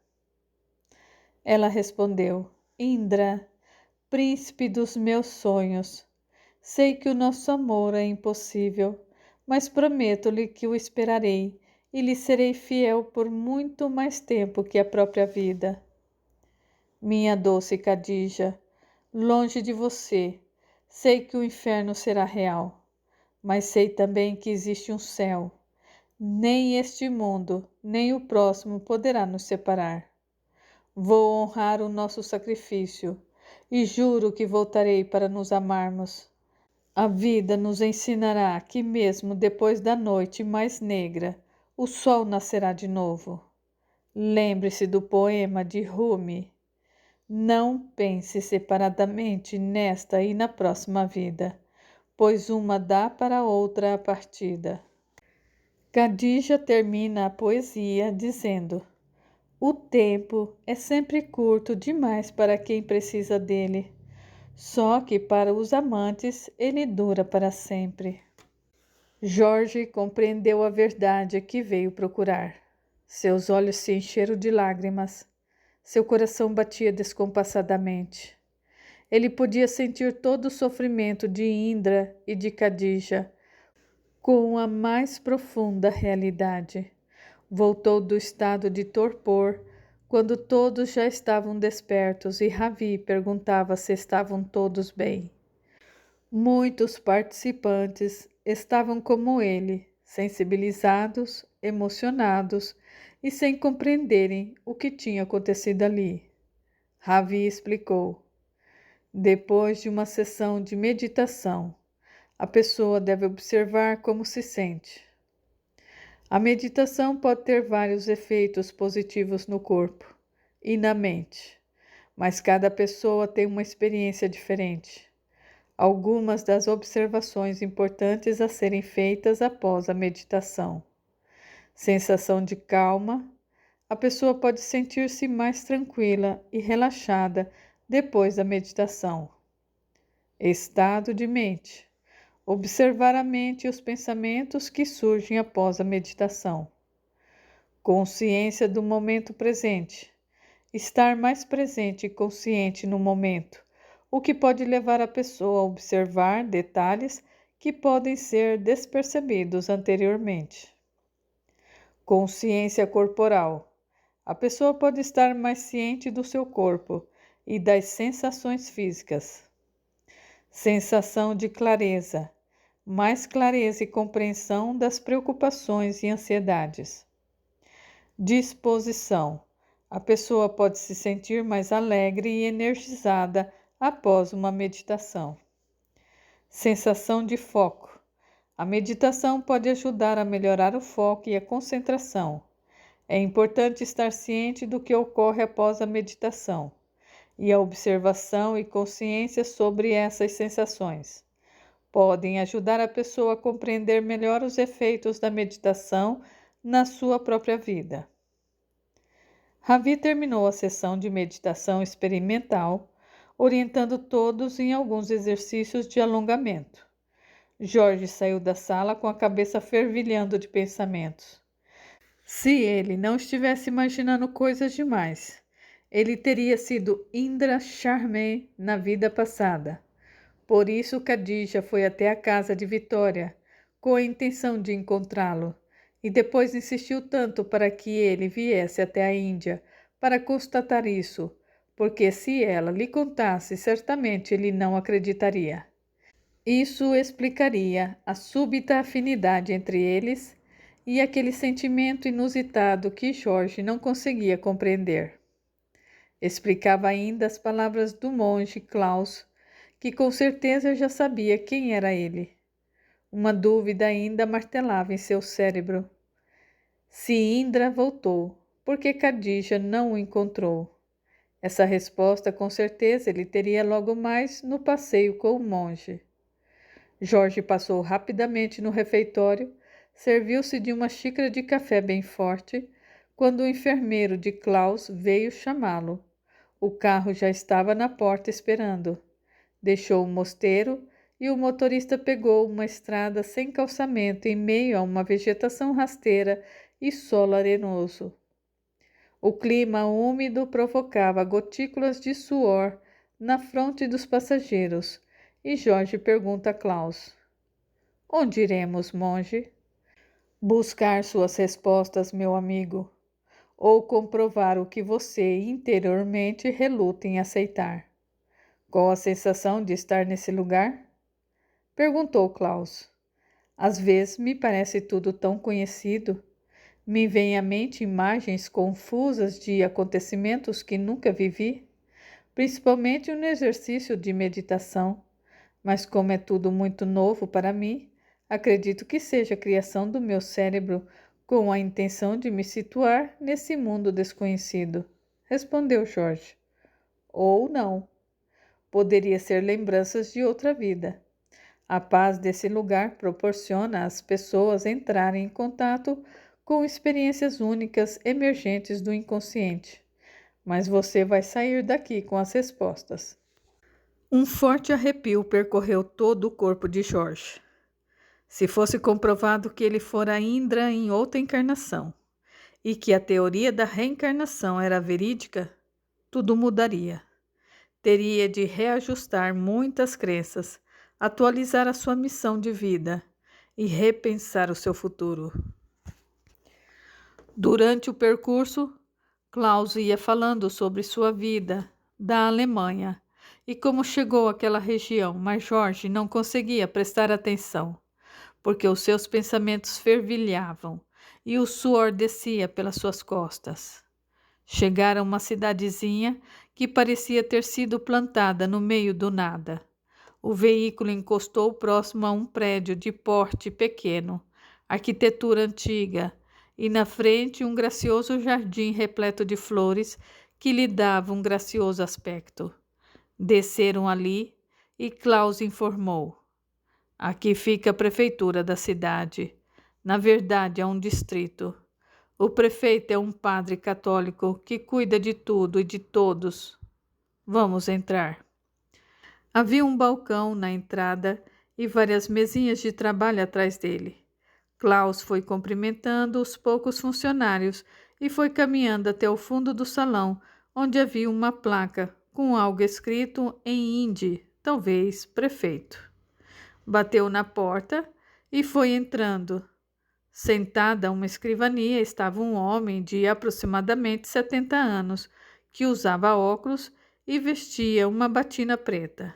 Ela respondeu: Indra, príncipe dos meus sonhos, sei que o nosso amor é impossível, mas prometo-lhe que o esperarei e lhe serei fiel por muito mais tempo que a própria vida. Minha doce Khadija, longe de você, sei que o inferno será real, mas sei também que existe um céu. Nem este mundo, nem o próximo poderá nos separar. Vou honrar o nosso sacrifício e juro que voltarei para nos amarmos. A vida nos ensinará que mesmo depois da noite mais negra, o sol nascerá de novo. Lembre-se do poema de Rumi. Não pense separadamente nesta e na próxima vida, pois uma dá para a outra a partida. Khadija termina a poesia dizendo: o tempo é sempre curto demais para quem precisa dele. Só que para os amantes ele dura para sempre. Jorge compreendeu a verdade que veio procurar. Seus olhos se encheram de lágrimas. Seu coração batia descompassadamente. Ele podia sentir todo o sofrimento de Indra e de Khadija com a mais profunda realidade. Voltou do estado de torpor quando todos já estavam despertos e Ravi perguntava se estavam todos bem. Muitos participantes estavam como ele, sensibilizados, emocionados e sem compreenderem o que tinha acontecido ali. Ravi explicou: depois de uma sessão de meditação, a pessoa deve observar como se sente. A meditação pode ter vários efeitos positivos no corpo e na mente, mas cada pessoa tem uma experiência diferente. Algumas das observações importantes a serem feitas após a meditação. Sensação de calma. A pessoa pode sentir-se mais tranquila e relaxada depois da meditação. Estado de mente. Observar a mente e os pensamentos que surgem após a meditação. Consciência do momento presente. Estar mais presente e consciente no momento, o que pode levar a pessoa a observar detalhes que podem ser despercebidos anteriormente. Consciência corporal. A pessoa pode estar mais ciente do seu corpo e das sensações físicas. Sensação de clareza. Mais clareza e compreensão das preocupações e ansiedades. Disposição. A pessoa pode se sentir mais alegre e energizada após uma meditação. Sensação de foco. A meditação pode ajudar a melhorar o foco e a concentração. É importante estar ciente do que ocorre após a meditação e a observação e consciência sobre essas sensações podem ajudar a pessoa a compreender melhor os efeitos da meditação na sua própria vida. Ravi terminou a sessão de meditação experimental, orientando todos em alguns exercícios de alongamento. Jorge saiu da sala com a cabeça fervilhando de pensamentos. Se ele não estivesse imaginando coisas demais, ele teria sido Indra Sharma na vida passada. Por isso Khadija foi até a casa de Vitória, com a intenção de encontrá-lo, e depois insistiu tanto para que ele viesse até a Índia para constatar isso, porque se ela lhe contasse, certamente ele não acreditaria. Isso explicaria a súbita afinidade entre eles e aquele sentimento inusitado que Jorge não conseguia compreender. Explicava ainda as palavras do monge Klaus, que com certeza já sabia quem era ele. Uma dúvida ainda martelava em seu cérebro. Se Indra voltou, por que Khadija não o encontrou? Essa resposta com certeza ele teria logo mais no passeio com o monge. Jorge passou rapidamente no refeitório, serviu-se de uma xícara de café bem forte, quando o enfermeiro de Klaus veio chamá-lo. O carro já estava na porta esperando. Deixou o mosteiro e o motorista pegou uma estrada sem calçamento em meio a uma vegetação rasteira e solo arenoso. O clima úmido provocava gotículas de suor na fronte dos passageiros, e Jorge pergunta a Klaus: Onde iremos, monge? Buscar suas respostas, meu amigo, ou comprovar o que você interiormente reluta em aceitar. Qual a sensação de estar nesse lugar? Perguntou Klaus. Às vezes me parece tudo tão conhecido. Me vêm à mente imagens confusas de acontecimentos que nunca vivi, principalmente no exercício de meditação. Mas como é tudo muito novo para mim, acredito que seja criação do meu cérebro com a intenção de me situar nesse mundo desconhecido, respondeu Jorge. Ou não. Poderia ser lembranças de outra vida. A paz desse lugar proporciona às pessoas entrarem em contato com experiências únicas emergentes do inconsciente. Mas você vai sair daqui com as respostas. Um forte arrepio percorreu todo o corpo de Jorge. Se fosse comprovado que ele fora Indra em outra encarnação e que a teoria da reencarnação era verídica, tudo mudaria. Teria de reajustar muitas crenças, atualizar a sua missão de vida e repensar o seu futuro. Durante o percurso, Klaus ia falando sobre sua vida da Alemanha e como chegou àquela região, mas Jorge não conseguia prestar atenção, porque os seus pensamentos fervilhavam e o suor descia pelas suas costas. Chegaram a uma cidadezinha que parecia ter sido plantada no meio do nada. O veículo encostou próximo a um prédio de porte pequeno, arquitetura antiga, e na frente um gracioso jardim repleto de flores que lhe dava um gracioso aspecto. Desceram ali e Klaus informou. Aqui fica a prefeitura da cidade. Na verdade, é um distrito. O prefeito é um padre católico que cuida de tudo e de todos. Vamos entrar. Havia um balcão na entrada e várias mesinhas de trabalho atrás dele. Klaus foi cumprimentando os poucos funcionários e foi caminhando até o fundo do salão, onde havia uma placa com algo escrito em hindi, talvez prefeito. Bateu na porta e foi entrando. Sentada a uma escrivania estava um homem de aproximadamente 70 anos, que usava óculos e vestia uma batina preta.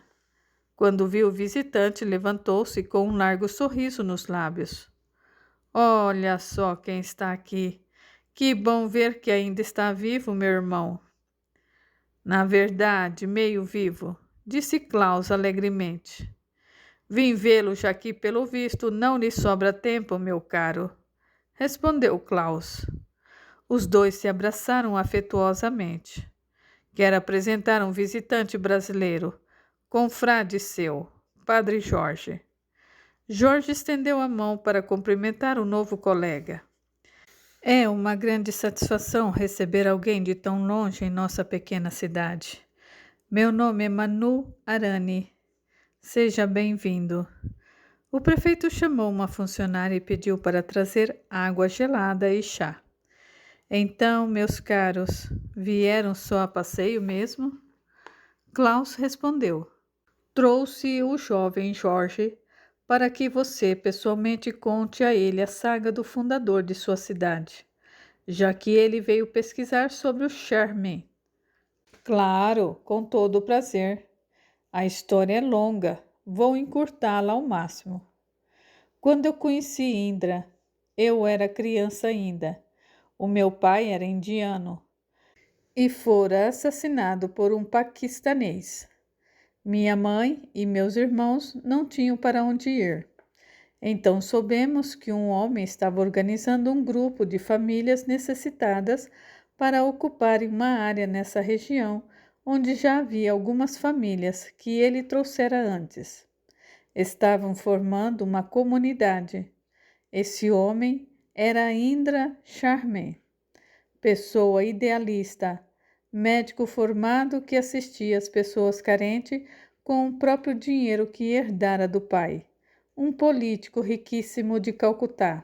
Quando viu o visitante, levantou-se com um largo sorriso nos lábios. Olha só quem está aqui. Que bom ver que ainda está vivo, meu irmão. Na verdade, meio vivo, disse Klaus alegremente. Vim vê-lo, já que, pelo visto, não lhe sobra tempo, meu caro, respondeu Klaus. Os dois se abraçaram afetuosamente. Quero apresentar um visitante brasileiro, confrade seu, Padre Jorge. Jorge estendeu a mão para cumprimentar o novo colega. É uma grande satisfação receber alguém de tão longe em nossa pequena cidade. Meu nome é Manu Arani. Seja bem-vindo. O prefeito chamou uma funcionária e pediu para trazer água gelada e chá. Então, meus caros, vieram só a passeio mesmo? Klaus respondeu. Trouxe o jovem Jorge para que você pessoalmente conte a ele a saga do fundador de sua cidade, já que ele veio pesquisar sobre o Charmin. Claro, com todo o prazer. A história é longa, vou encurtá-la ao máximo. Quando eu conheci Indra, eu era criança ainda. O meu pai era indiano e fora assassinado por um paquistanês. Minha mãe e meus irmãos não tinham para onde ir. Então soubemos que um homem estava organizando um grupo de famílias necessitadas para ocuparem uma área nessa região, onde já havia algumas famílias que ele trouxera antes. Estavam formando uma comunidade. Esse homem era Indra Charme, pessoa idealista, médico formado que assistia as pessoas carentes com o próprio dinheiro que herdara do pai, um político riquíssimo de Calcutá.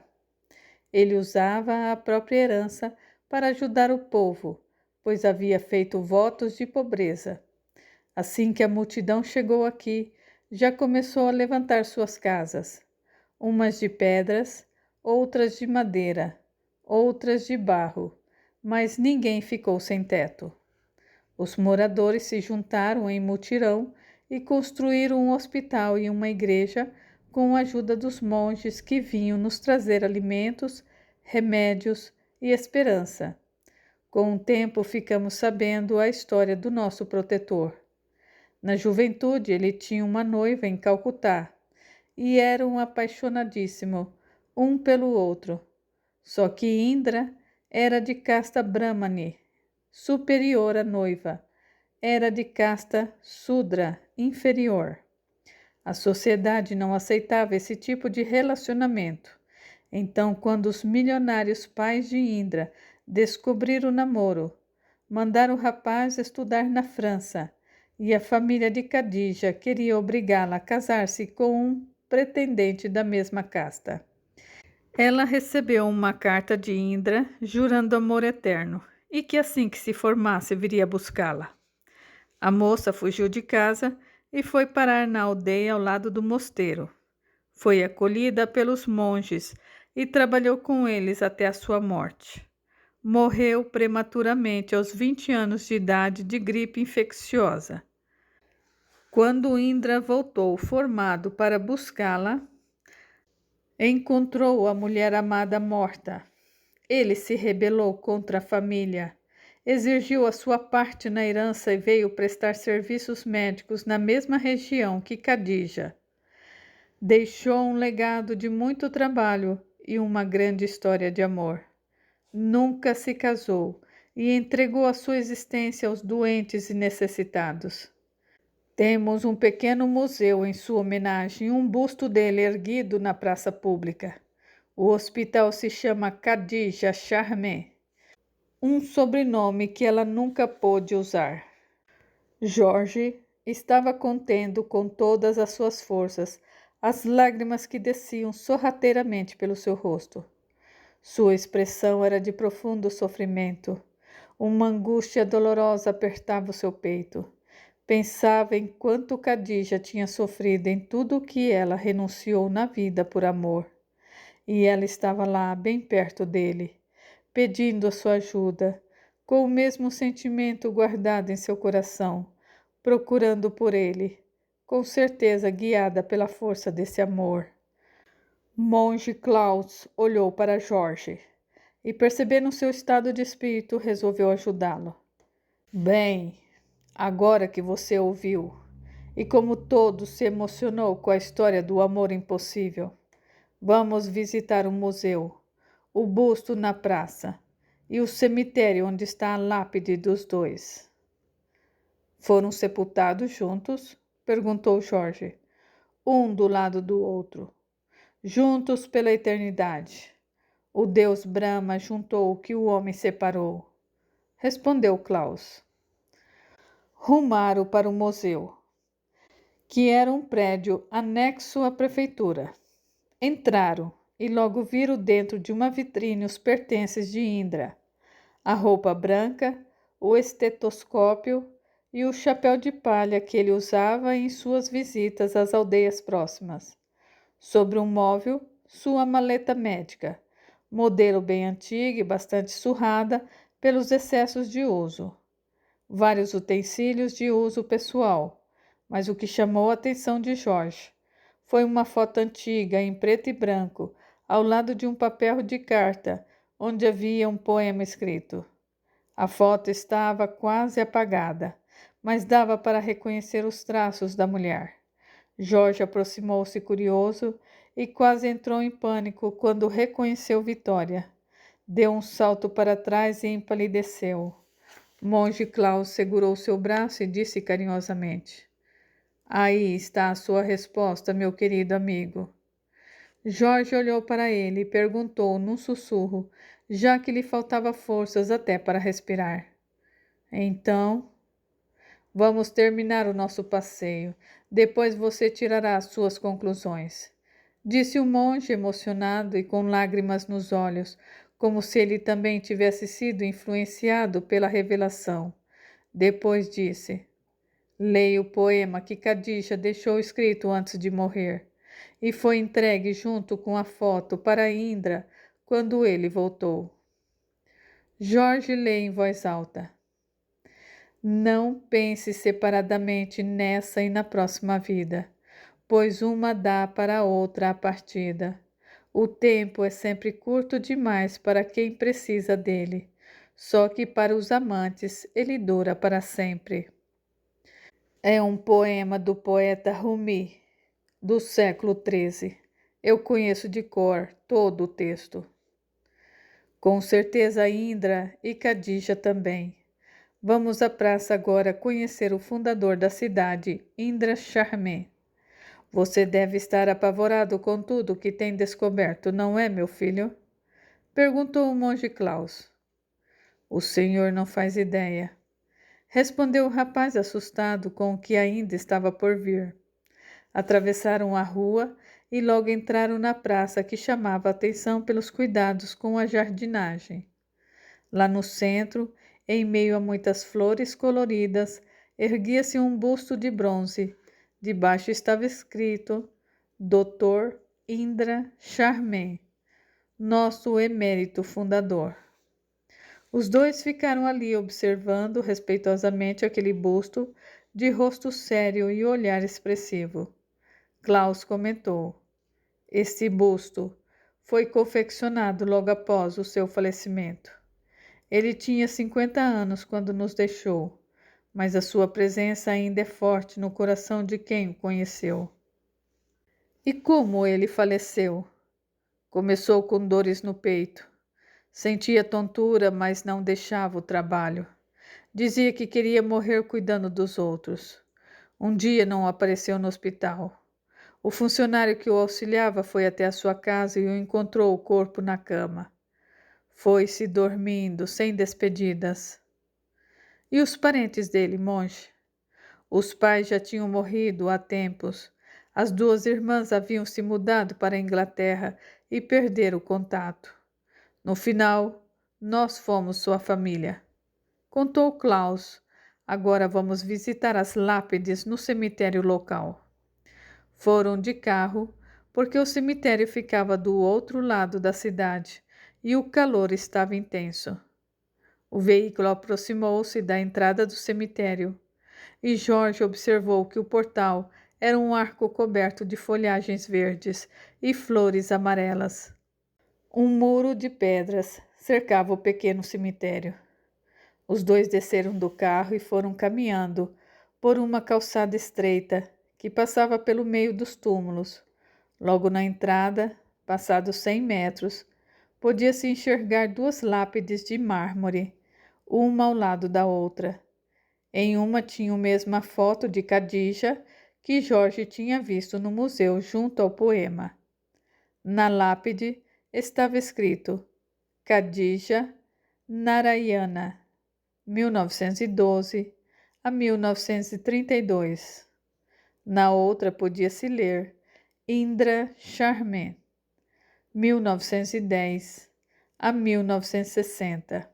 Ele usava a própria herança para ajudar o povo, pois havia feito votos de pobreza. Assim que a multidão chegou aqui, já começou a levantar suas casas, umas de pedras, outras de madeira, outras de barro, mas ninguém ficou sem teto. Os moradores se juntaram em mutirão e construíram um hospital e uma igreja com a ajuda dos monges que vinham nos trazer alimentos, remédios e esperança. Com o tempo ficamos sabendo a história do nosso protetor. Na juventude ele tinha uma noiva em Calcutá e eram apaixonadíssimos um pelo outro. Só que Indra era de casta Brahmani, superior à noiva, era de casta Sudra, inferior. A sociedade não aceitava esse tipo de relacionamento. Então, quando os milionários pais de Indra descobriram o namoro, mandaram o rapaz estudar na França e a família de Khadija queria obrigá-la a casar-se com um pretendente da mesma casta. Ela recebeu uma carta de Indra jurando amor eterno e que assim que se formasse viria buscá-la. A moça fugiu de casa e foi parar na aldeia ao lado do mosteiro. Foi acolhida pelos monges e trabalhou com eles até a sua morte. Morreu prematuramente aos 20 anos de idade de gripe infecciosa. Quando Indra voltou formado para buscá-la, encontrou a mulher amada morta. Ele se rebelou contra a família, exigiu a sua parte na herança e veio prestar serviços médicos na mesma região que Khadija. Deixou um legado de muito trabalho e uma grande história de amor. Nunca se casou e entregou a sua existência aos doentes e necessitados. Temos um pequeno museu em sua homenagem, um busto dele erguido na praça pública. O hospital se chama Khadija Charme, um sobrenome que ela nunca pôde usar. Jorge estava contendo com todas as suas forças as lágrimas que desciam sorrateiramente pelo seu rosto. Sua expressão era de profundo sofrimento. Uma angústia dolorosa apertava o seu peito. Pensava em quanto Khadija tinha sofrido em tudo o que ela renunciou na vida por amor. E ela estava lá, bem perto dele, pedindo a sua ajuda, com o mesmo sentimento guardado em seu coração, procurando por ele, com certeza guiada pela força desse amor. Monge Klaus olhou para Jorge e, percebendo seu estado de espírito, resolveu ajudá-lo. Bem, agora que você ouviu, e como todo se emocionou com a história do amor impossível, vamos visitar o museu, o busto na praça e o cemitério onde está a lápide dos dois. Foram sepultados juntos? Perguntou Jorge, um do lado do outro. Juntos pela eternidade. O deus Brahma juntou o que o homem separou. Respondeu Klaus. Rumaram para o museu, que era um prédio anexo à prefeitura. Entraram e logo viram dentro de uma vitrine os pertences de Indra, a roupa branca, o estetoscópio e o chapéu de palha que ele usava em suas visitas às aldeias próximas. Sobre um móvel, sua maleta médica, modelo bem antiga e bastante surrada pelos excessos de uso. Vários utensílios de uso pessoal, mas o que chamou a atenção de Jorge foi uma foto antiga em preto e branco, ao lado de um papel de carta, onde havia um poema escrito. A foto estava quase apagada, mas dava para reconhecer os traços da mulher. Jorge aproximou-se curioso e quase entrou em pânico quando reconheceu Vitória. Deu um salto para trás e empalideceu. Monge Klaus segurou seu braço e disse carinhosamente: Aí está a sua resposta, meu querido amigo. Jorge olhou para ele e perguntou num sussurro, já que lhe faltava forças até para respirar. Então, vamos terminar o nosso passeio. Depois você tirará as suas conclusões, disse o monge emocionado e com lágrimas nos olhos, como se ele também tivesse sido influenciado pela revelação. Depois disse: leia o poema que Khadija deixou escrito antes de morrer, e foi entregue junto com a foto para Indra quando ele voltou. Jorge lê em voz alta. Não pense separadamente nessa e na próxima vida, pois uma dá para a outra a partida. O tempo é sempre curto demais para quem precisa dele, só que para os amantes ele dura para sempre. É um poema do poeta Rumi, do século XIII. Eu conheço de cor todo o texto. Com certeza Indra e Khadija também. Vamos à praça agora conhecer o fundador da cidade, Indra Charme. Você deve estar apavorado com tudo que tem descoberto, não é, meu filho? Perguntou o monge Klaus. O senhor não faz ideia. Respondeu o rapaz assustado com o que ainda estava por vir. Atravessaram a rua e logo entraram na praça que chamava a atenção pelos cuidados com a jardinagem. Lá no centro, em meio a muitas flores coloridas, erguia-se um busto de bronze. Debaixo estava escrito Dr. Indra Charme, nosso emérito fundador. Os dois ficaram ali observando respeitosamente aquele busto de rosto sério e olhar expressivo. Klaus comentou: este busto foi confeccionado logo após o seu falecimento. Ele tinha 50 anos quando nos deixou, mas a sua presença ainda é forte no coração de quem o conheceu. E como ele faleceu? Começou com dores no peito. Sentia tontura, mas não deixava o trabalho. Dizia que queria morrer cuidando dos outros. Um dia não apareceu no hospital. O funcionário que o auxiliava foi até a sua casa e o encontrou o corpo na cama. Foi-se dormindo, sem despedidas. E os parentes dele, monge? Os pais já tinham morrido há tempos. As duas irmãs haviam se mudado para a Inglaterra e perderam o contato. No final, nós fomos sua família. Contou Klaus. Agora vamos visitar as lápides no cemitério local. Foram de carro, porque o cemitério ficava do outro lado da cidade e o calor estava intenso. O veículo aproximou-se da entrada do cemitério e Jorge observou que o portal era um arco coberto de folhagens verdes e flores amarelas. Um muro de pedras cercava o pequeno cemitério. Os dois desceram do carro e foram caminhando por uma calçada estreita que passava pelo meio dos túmulos. Logo na entrada, passados 100 metros, podia-se enxergar duas lápides de mármore, uma ao lado da outra. Em uma tinha a mesma foto de Khadija que Jorge tinha visto no museu junto ao poema. Na lápide estava escrito Khadija Narayana, 1912 a 1932. Na outra podia-se ler Indra Charme, 1910 a 1960.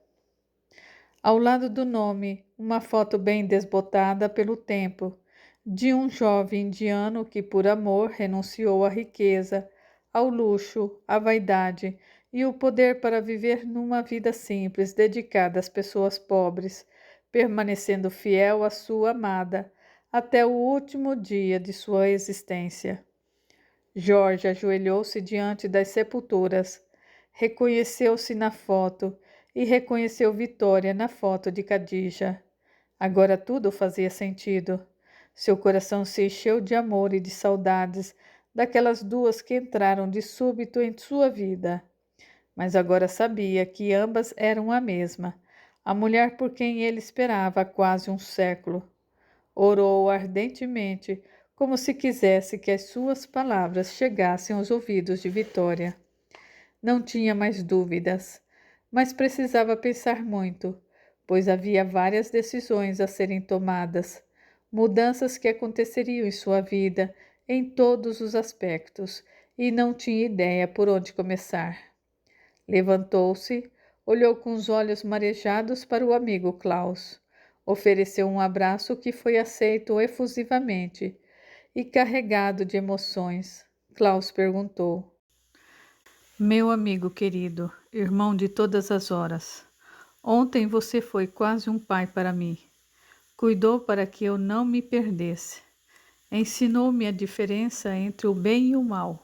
Ao lado do nome, uma foto bem desbotada pelo tempo, de um jovem indiano que por amor renunciou à riqueza, ao luxo, à vaidade e o poder para viver numa vida simples dedicada às pessoas pobres, permanecendo fiel à sua amada até o último dia de sua existência. Jorge ajoelhou-se diante das sepulturas, reconheceu-se na foto e reconheceu Vitória na foto de Khadija. Agora tudo fazia sentido. Seu coração se encheu de amor e de saudades daquelas duas que entraram de súbito em sua vida. Mas agora sabia que ambas eram a mesma, a mulher por quem ele esperava há quase um século. Orou ardentemente, como se quisesse que as suas palavras chegassem aos ouvidos de Vitória. Não tinha mais dúvidas, mas precisava pensar muito, pois havia várias decisões a serem tomadas, mudanças que aconteceriam em sua vida em todos os aspectos, e não tinha ideia por onde começar. Levantou-se, olhou com os olhos marejados para o amigo Klaus, ofereceu um abraço que foi aceito efusivamente e carregado de emoções. Klaus perguntou: Meu amigo querido, irmão de todas as horas, ontem você foi quase um pai para mim. Cuidou para que eu não me perdesse. Ensinou-me a diferença entre o bem e o mal.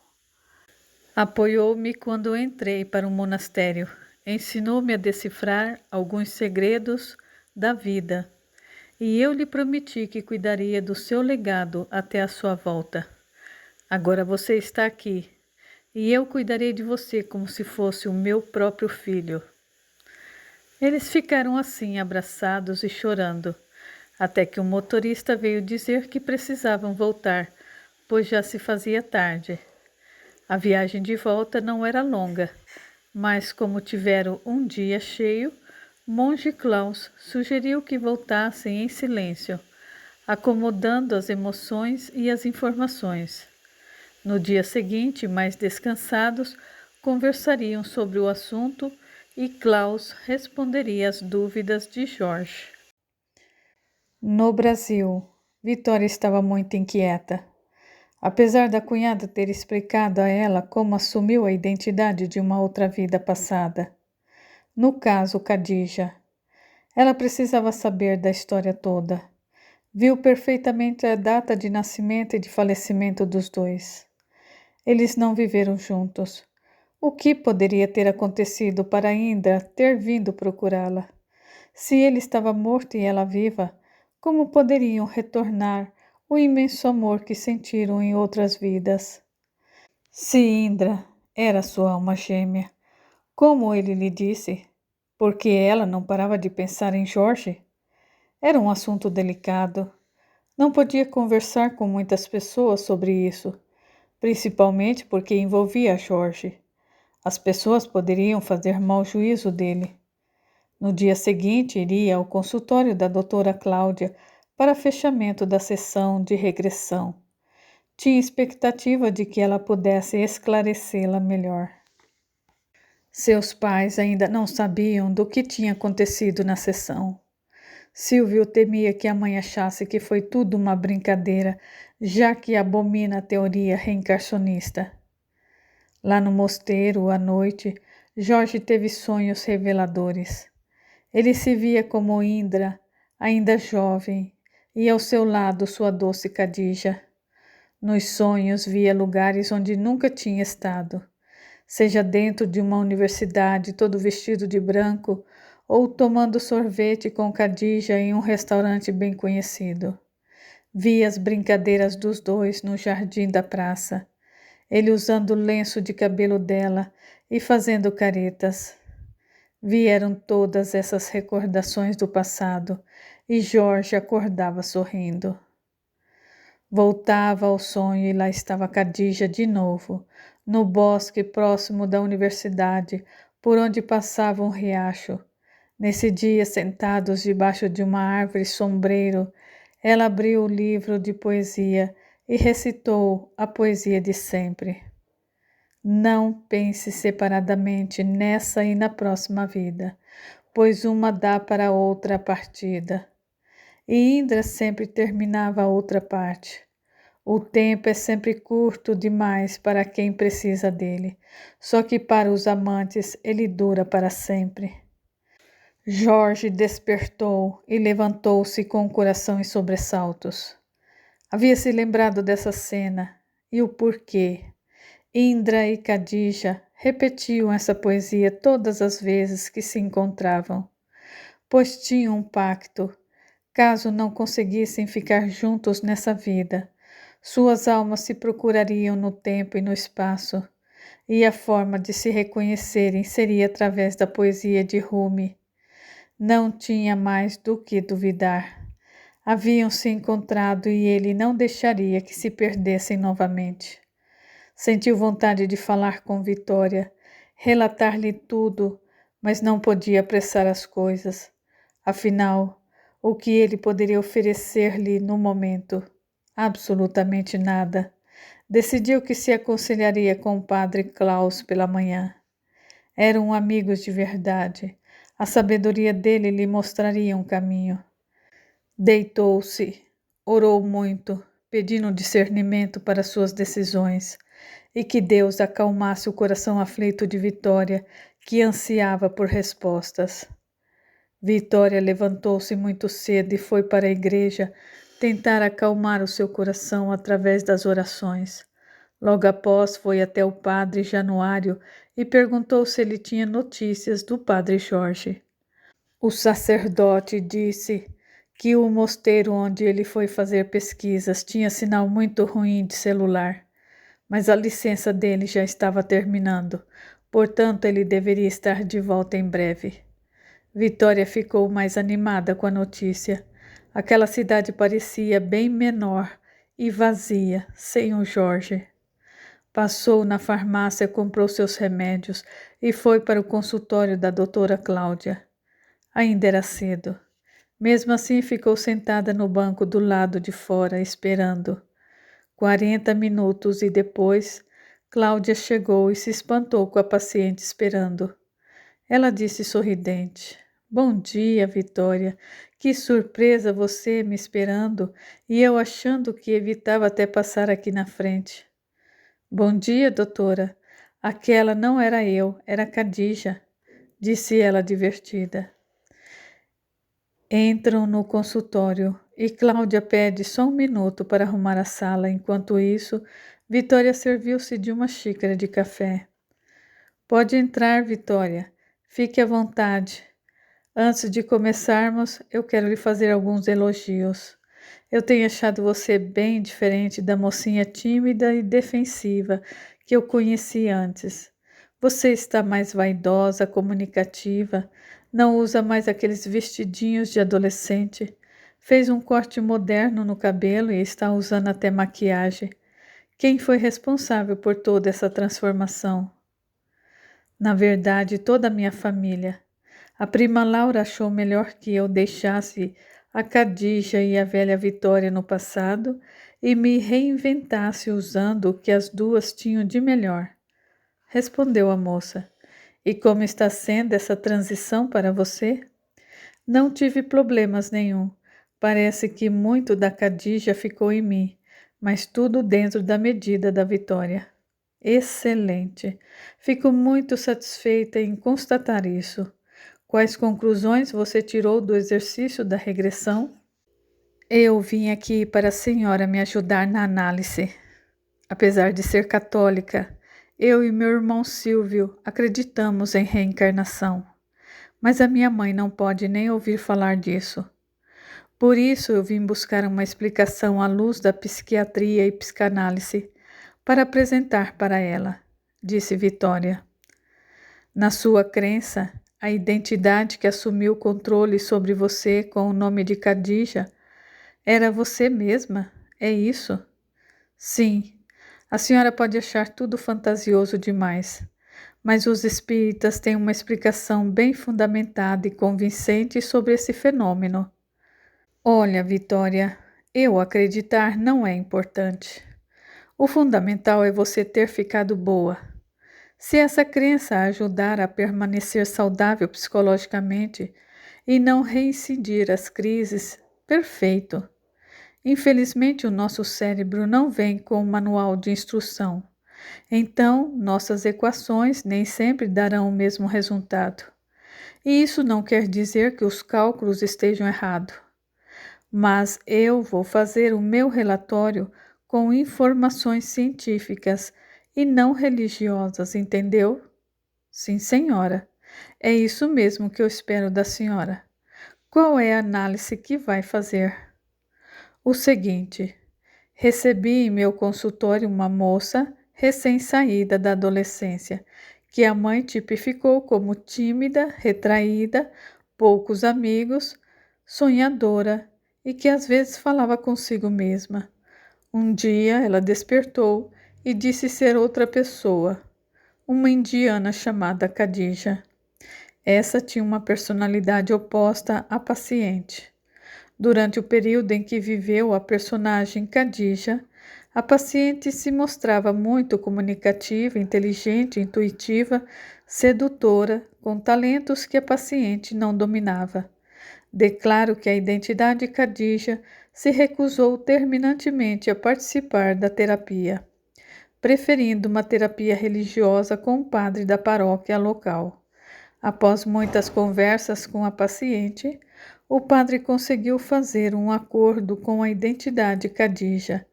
Apoiou-me quando entrei para o monastério. Ensinou-me a decifrar alguns segredos da vida. E eu lhe prometi que cuidaria do seu legado até a sua volta. Agora você está aqui, e eu cuidarei de você como se fosse o meu próprio filho. Eles ficaram assim, abraçados e chorando, até que o motorista veio dizer que precisavam voltar, pois já se fazia tarde. A viagem de volta não era longa, mas como tiveram um dia cheio, Monge Klaus sugeriu que voltassem em silêncio, acomodando as emoções e as informações. No dia seguinte, mais descansados, conversariam sobre o assunto e Klaus responderia às dúvidas de Jorge. No Brasil, Vitória estava muito inquieta. Apesar da cunhada ter explicado a ela como assumiu a identidade de uma outra vida passada. No caso, Khadija. Ela precisava saber da história toda. Viu perfeitamente a data de nascimento e de falecimento dos dois. Eles não viveram juntos. O que poderia ter acontecido para Indra ter vindo procurá-la? Se ele estava morto e ela viva, como poderiam retornar o imenso amor que sentiram em outras vidas? Se Indra era sua alma gêmea, como ele lhe disse, porque ela não parava de pensar em Jorge? Era um assunto delicado. Não podia conversar com muitas pessoas sobre isso, principalmente porque envolvia Jorge. As pessoas poderiam fazer mau juízo dele. No dia seguinte, iria ao consultório da doutora Cláudia para fechamento da sessão de regressão. Tinha expectativa de que ela pudesse esclarecê-la melhor. Seus pais ainda não sabiam do que tinha acontecido na sessão. Silvio temia que a mãe achasse que foi tudo uma brincadeira, já que abomina a teoria reencarnacionista. Lá no mosteiro, à noite, Jorge teve sonhos reveladores. Ele se via como Indra, ainda jovem, e ao seu lado sua doce Khadija. Nos sonhos via lugares onde nunca tinha estado, seja dentro de uma universidade todo vestido de branco ou tomando sorvete com Khadija em um restaurante bem conhecido. Via as brincadeiras dos dois no jardim da praça, ele usando o lenço de cabelo dela e fazendo caretas. Vieram todas essas recordações do passado e Jorge acordava sorrindo. Voltava ao sonho e lá estava Khadija de novo, no bosque próximo da universidade, por onde passava um riacho. Nesse dia, sentados debaixo de uma árvore sombreiro, ela abriu o livro de poesia e recitou a poesia de sempre. Não pense separadamente nessa e na próxima vida, pois uma dá para a outra a partida. E Indra sempre terminava a outra parte. O tempo é sempre curto demais para quem precisa dele, só que para os amantes ele dura para sempre. Jorge despertou e levantou-se com o coração em sobressaltos. Havia se lembrado dessa cena e o porquê. Indra e Khadija repetiam essa poesia todas as vezes que se encontravam, pois tinham um pacto. Caso não conseguissem ficar juntos nessa vida, suas almas se procurariam no tempo e no espaço, e a forma de se reconhecerem seria através da poesia de Rumi. Não tinha mais do que duvidar. Haviam se encontrado e ele não deixaria que se perdessem novamente. Sentiu vontade de falar com Vitória, relatar-lhe tudo, mas não podia apressar as coisas. Afinal, o que ele poderia oferecer-lhe no momento? Absolutamente nada. Decidiu que se aconselharia com o padre Klaus pela manhã. Eram amigos de verdade. A sabedoria dele lhe mostraria um caminho. Deitou-se, orou muito, pedindo discernimento para suas decisões, e que Deus acalmasse o coração aflito de Vitória, que ansiava por respostas. Vitória levantou-se muito cedo e foi para a igreja tentar acalmar o seu coração através das orações. Logo após, foi até o padre Januário e perguntou se ele tinha notícias do padre Jorge. O sacerdote disse que o mosteiro onde ele foi fazer pesquisas tinha sinal muito ruim de celular, mas a licença dele já estava terminando, portanto ele deveria estar de volta em breve. Vitória ficou mais animada com a notícia. Aquela cidade parecia bem menor e vazia, sem o Jorge. Passou na farmácia, comprou seus remédios e foi para o consultório da doutora Cláudia. Ainda era cedo. Mesmo assim, ficou sentada no banco do lado de fora, esperando. 40 minutos e depois, Cláudia chegou e se espantou com a paciente esperando. Ela disse sorridente: "Bom dia, Vitória. Que surpresa você me esperando e eu achando que evitava até passar aqui na frente." "Bom dia, doutora. Aquela não era eu, era Khadija", disse ela divertida. Entram no consultório e Cláudia pede só um minuto para arrumar a sala. Enquanto isso, Vitória serviu-se de uma xícara de café. "Pode entrar, Vitória. Fique à vontade. Antes de começarmos, eu quero lhe fazer alguns elogios. Eu tenho achado você bem diferente da mocinha tímida e defensiva que eu conheci antes. Você está mais vaidosa, comunicativa, não usa mais aqueles vestidinhos de adolescente. Fez um corte moderno no cabelo e está usando até maquiagem. Quem foi responsável por toda essa transformação?" "Na verdade, toda a minha família. A prima Laura achou melhor que eu deixasse a Khadija e a velha Vitória no passado e me reinventasse usando o que as duas tinham de melhor", respondeu a moça. "E como está sendo essa transição para você?" "Não tive problemas nenhum. Parece que muito da Khadija ficou em mim, mas tudo dentro da medida da Vitória." "Excelente. Fico muito satisfeita em constatar isso. Quais conclusões você tirou do exercício da regressão?" "Eu vim aqui para a senhora me ajudar na análise. Apesar de ser católica, eu e meu irmão Silvio acreditamos em reencarnação, mas a minha mãe não pode nem ouvir falar disso. Por isso eu vim buscar uma explicação à luz da psiquiatria e psicanálise para apresentar para ela", disse Vitória. "Na sua crença, a identidade que assumiu o controle sobre você com o nome de Khadija era você mesma, é isso?" "Sim, a senhora pode achar tudo fantasioso demais, mas os espíritas têm uma explicação bem fundamentada e convincente sobre esse fenômeno." "Olha, Vitória, eu acreditar não é importante. O fundamental é você ter ficado boa. Se essa crença ajudar a permanecer saudável psicologicamente e não reincidir as crises, perfeito. Infelizmente, o nosso cérebro não vem com um manual de instrução. Então, nossas equações nem sempre darão o mesmo resultado. E isso não quer dizer que os cálculos estejam errados. Mas eu vou fazer o meu relatório com informações científicas e não religiosas, entendeu?" "Sim, senhora. É isso mesmo que eu espero da senhora. Qual é a análise que vai fazer?" "O seguinte: recebi em meu consultório uma moça recém-saída da adolescência, que a mãe tipificou como tímida, retraída, poucos amigos, sonhadora e que às vezes falava consigo mesma. Um dia ela despertou e disse ser outra pessoa, uma indiana chamada Khadija. Essa tinha uma personalidade oposta à paciente. Durante o período em que viveu a personagem Khadija, a paciente se mostrava muito comunicativa, inteligente, intuitiva, sedutora, com talentos que a paciente não dominava. Declaro que a identidade Khadija se recusou terminantemente a participar da terapia, preferindo uma terapia religiosa com o padre da paróquia local. Após muitas conversas com a paciente, o padre conseguiu fazer um acordo com a identidade Khadija,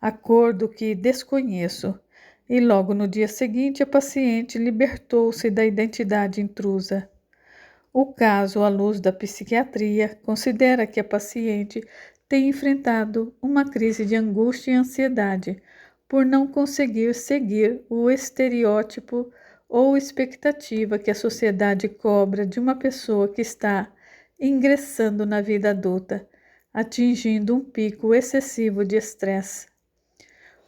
acordo que desconheço, e logo no dia seguinte a paciente libertou-se da identidade intrusa. O caso, à luz da psiquiatria, considera que a paciente tem enfrentado uma crise de angústia e ansiedade por não conseguir seguir o estereótipo ou expectativa que a sociedade cobra de uma pessoa que está ingressando na vida adulta, atingindo um pico excessivo de estresse.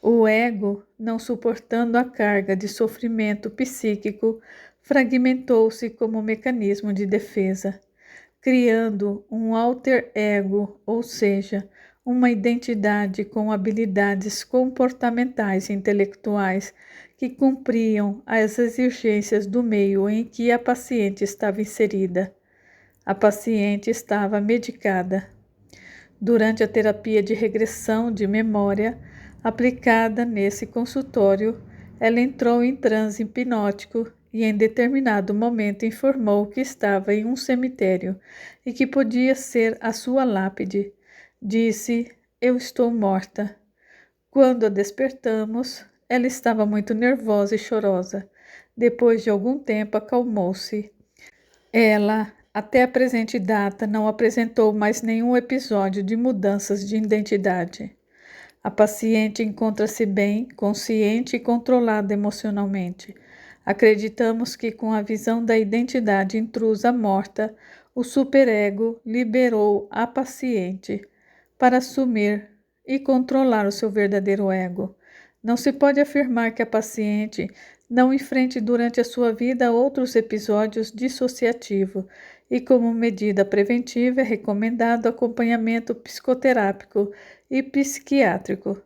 O ego, não suportando a carga de sofrimento psíquico, fragmentou-se como mecanismo de defesa, criando um alter ego, ou seja, uma identidade com habilidades comportamentais e intelectuais que cumpriam as exigências do meio em que a paciente estava inserida. A paciente estava medicada. Durante a terapia de regressão de memória aplicada nesse consultório, ela entrou em transe hipnótico e em determinado momento informou que estava em um cemitério e que podia ser a sua lápide. Disse: "Eu estou morta." Quando a despertamos, ela estava muito nervosa e chorosa. Depois de algum tempo, acalmou-se. Ela, até a presente data, não apresentou mais nenhum episódio de mudanças de identidade. A paciente encontra-se bem, consciente e controlada emocionalmente. Acreditamos que, com a visão da identidade intrusa morta, o superego liberou a paciente para assumir e controlar o seu verdadeiro ego. Não se pode afirmar que a paciente não enfrente durante a sua vida outros episódios dissociativos e, como medida preventiva, é recomendado acompanhamento psicoterápico e psiquiátrico.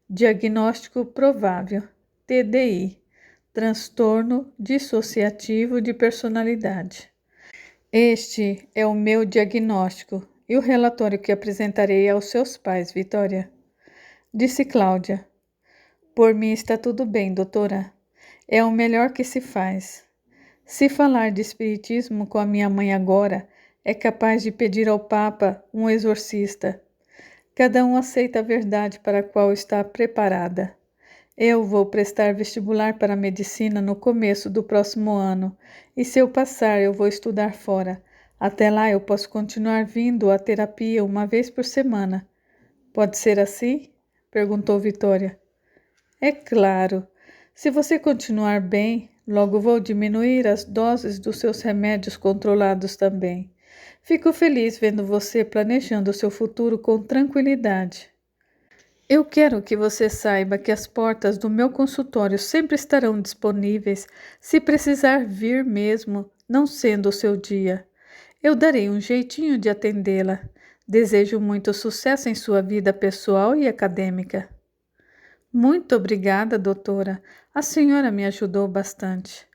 Diagnóstico provável: TDI, transtorno dissociativo de personalidade. Este é o meu diagnóstico e o relatório que apresentarei aos seus pais, Vitória. Disse Cláudia. Por mim está tudo bem, doutora. É o melhor que se faz. Se falar de espiritismo com a minha mãe agora, é capaz de pedir ao Papa um exorcista. Cada um aceita a verdade para a qual está preparada. Eu vou prestar vestibular para a medicina no começo do próximo ano, e se eu passar, eu vou estudar fora. Até lá eu posso continuar vindo à terapia uma vez por semana. Pode ser assim? Perguntou Vitória. É claro. Se você continuar bem, logo vou diminuir as doses dos seus remédios controlados também. Fico feliz vendo você planejando o seu futuro com tranquilidade. Eu quero que você saiba que as portas do meu consultório sempre estarão disponíveis se precisar vir mesmo, não sendo o seu dia. Eu darei um jeitinho de atendê-la. Desejo muito sucesso em sua vida pessoal e acadêmica. Muito obrigada, doutora. A senhora me ajudou bastante.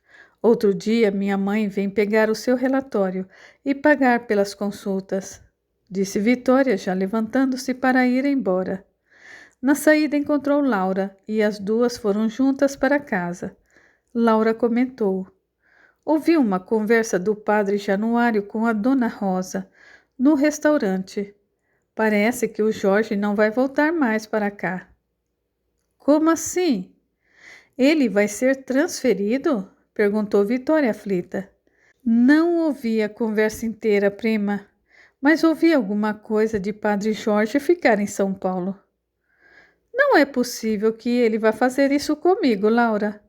Outro dia, minha mãe vem pegar o seu relatório e pagar pelas consultas, disse Vitória, já levantando-se para ir embora. Na saída encontrou Laura e as duas foram juntas para casa. Laura comentou: ouvi uma conversa do padre Januário com a dona Rosa, no restaurante. Parece que o Jorge não vai voltar mais para cá. Como assim? Ele vai ser transferido? Perguntou Vitória aflita. Não ouvi a conversa inteira, prima, mas ouvi alguma coisa de padre Jorge ficar em São Paulo. Não é possível que ele vá fazer isso comigo, Laura.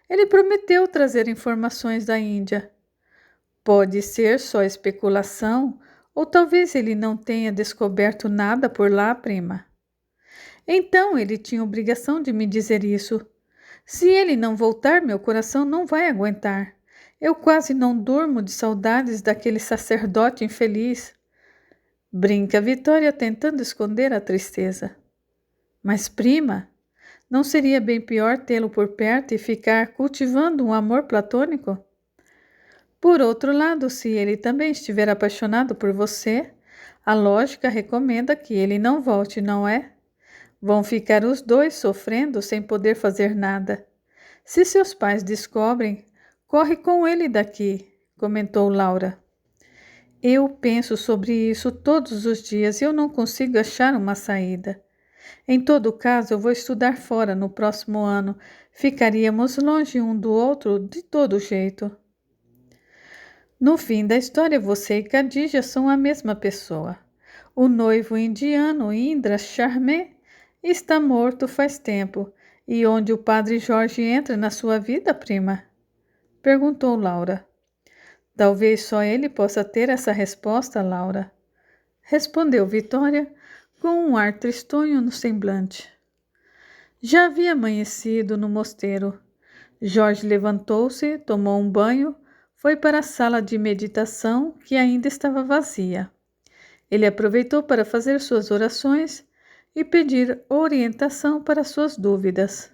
Ele prometeu trazer informações da Índia. Pode ser só especulação Ou talvez ele não tenha descoberto nada por lá, prima. Então ele tinha obrigação de me dizer isso. Se ele não voltar, meu coração não vai aguentar. Eu quase não durmo de saudades daquele sacerdote infeliz. Brinca Vitória tentando esconder a tristeza. Mas, prima, não seria bem pior tê-lo por perto e ficar cultivando um amor platônico? Por outro lado, se ele também estiver apaixonado por você, a lógica recomenda que ele não volte, não é? Vão ficar os dois sofrendo sem poder fazer nada. Se seus pais descobrem, corre com ele daqui, comentou Laura. Eu penso sobre isso todos os dias e eu não consigo achar uma saída. Em todo caso, eu vou estudar fora no próximo ano. Ficaríamos longe um do outro de todo jeito. No fim da história, você e Khadija são a mesma pessoa. O noivo indiano Indra Sharma está morto faz tempo. E onde o padre Jorge entra na sua vida, prima? Perguntou Laura. Talvez só ele possa ter essa resposta, Laura. Respondeu Vitória com um ar tristonho no semblante. Já havia amanhecido no mosteiro. Jorge levantou-se, tomou um banho, foi para a sala de meditação, que ainda estava vazia. Ele aproveitou para fazer suas orações e pedir orientação para suas dúvidas.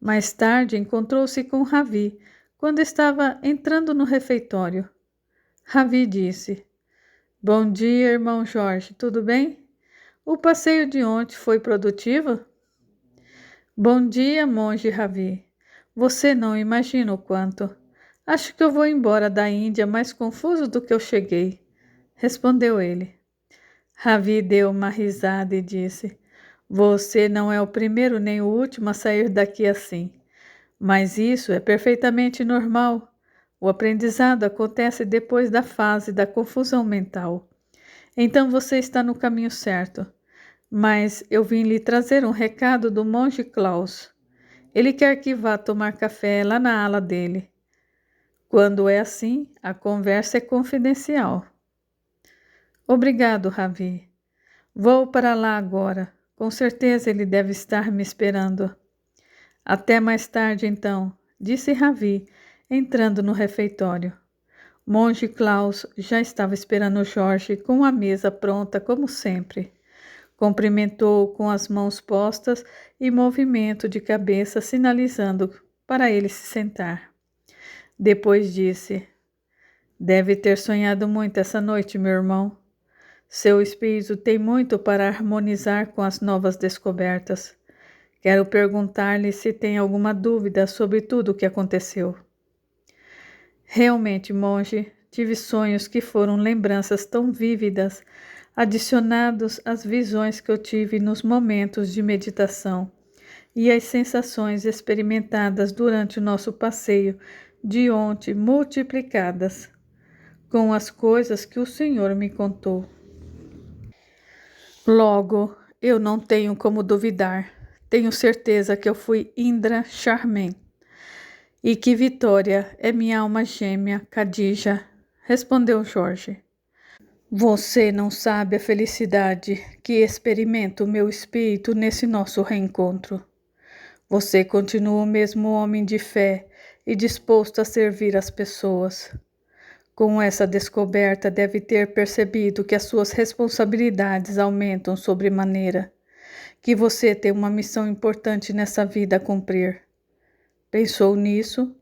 Mais tarde encontrou-se com Ravi, quando estava entrando no refeitório. Ravi disse: Bom dia, irmão Jorge, tudo bem? O passeio de ontem foi produtivo? Bom dia, monge Ravi. Você não imagina o quanto. Acho que eu vou embora da Índia mais confuso do que eu cheguei, respondeu ele. Ravi deu uma risada e disse: Você não é o primeiro nem o último a sair daqui assim. Mas isso é perfeitamente normal. O aprendizado acontece depois da fase da confusão mental. Então você está no caminho certo. Mas eu vim lhe trazer um recado do monge Klaus. Ele quer que vá tomar café lá na ala dele. Quando é assim, a conversa é confidencial. Obrigado, Ravi. Vou para lá agora. Com certeza ele deve estar me esperando. Até mais tarde, então, disse Ravi, entrando no refeitório. Monge Klaus já estava esperando Jorge com a mesa pronta como sempre. Cumprimentou com as mãos postas e movimento de cabeça sinalizando para ele se sentar. Depois disse: Deve ter sonhado muito essa noite, meu irmão. Seu espírito tem muito para harmonizar com as novas descobertas. Quero perguntar-lhe se tem alguma dúvida sobre tudo o que aconteceu. Realmente, monge, tive sonhos que foram lembranças tão vívidas, adicionados às visões que eu tive nos momentos de meditação e às sensações experimentadas durante o nosso passeio de ontem multiplicadas com as coisas que o Senhor me contou. Logo, eu não tenho como duvidar. Tenho certeza que eu fui Indra Sharma e que Vitória é minha alma gêmea, Khadija, respondeu Jorge. Você não sabe a felicidade que experimenta o meu espírito nesse nosso reencontro. Você continua o mesmo homem de fé e disposto a servir as pessoas. Com essa descoberta, deve ter percebido que as suas responsabilidades aumentam sobremaneira, que você tem uma missão importante nessa vida a cumprir. Pensou nisso?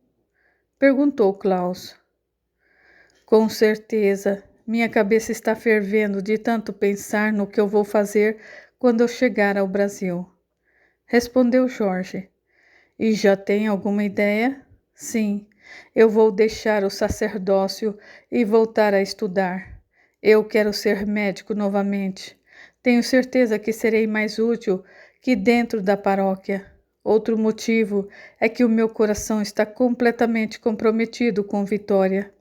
Perguntou Klaus. Com certeza, minha cabeça está fervendo de tanto pensar no que eu vou fazer quando eu chegar ao Brasil. Respondeu Jorge. E já tem alguma ideia? Sim, eu vou deixar o sacerdócio e voltar a estudar. Eu quero ser médico novamente. Tenho certeza que serei mais útil que dentro da paróquia. Outro motivo é que o meu coração está completamente comprometido com Vitória.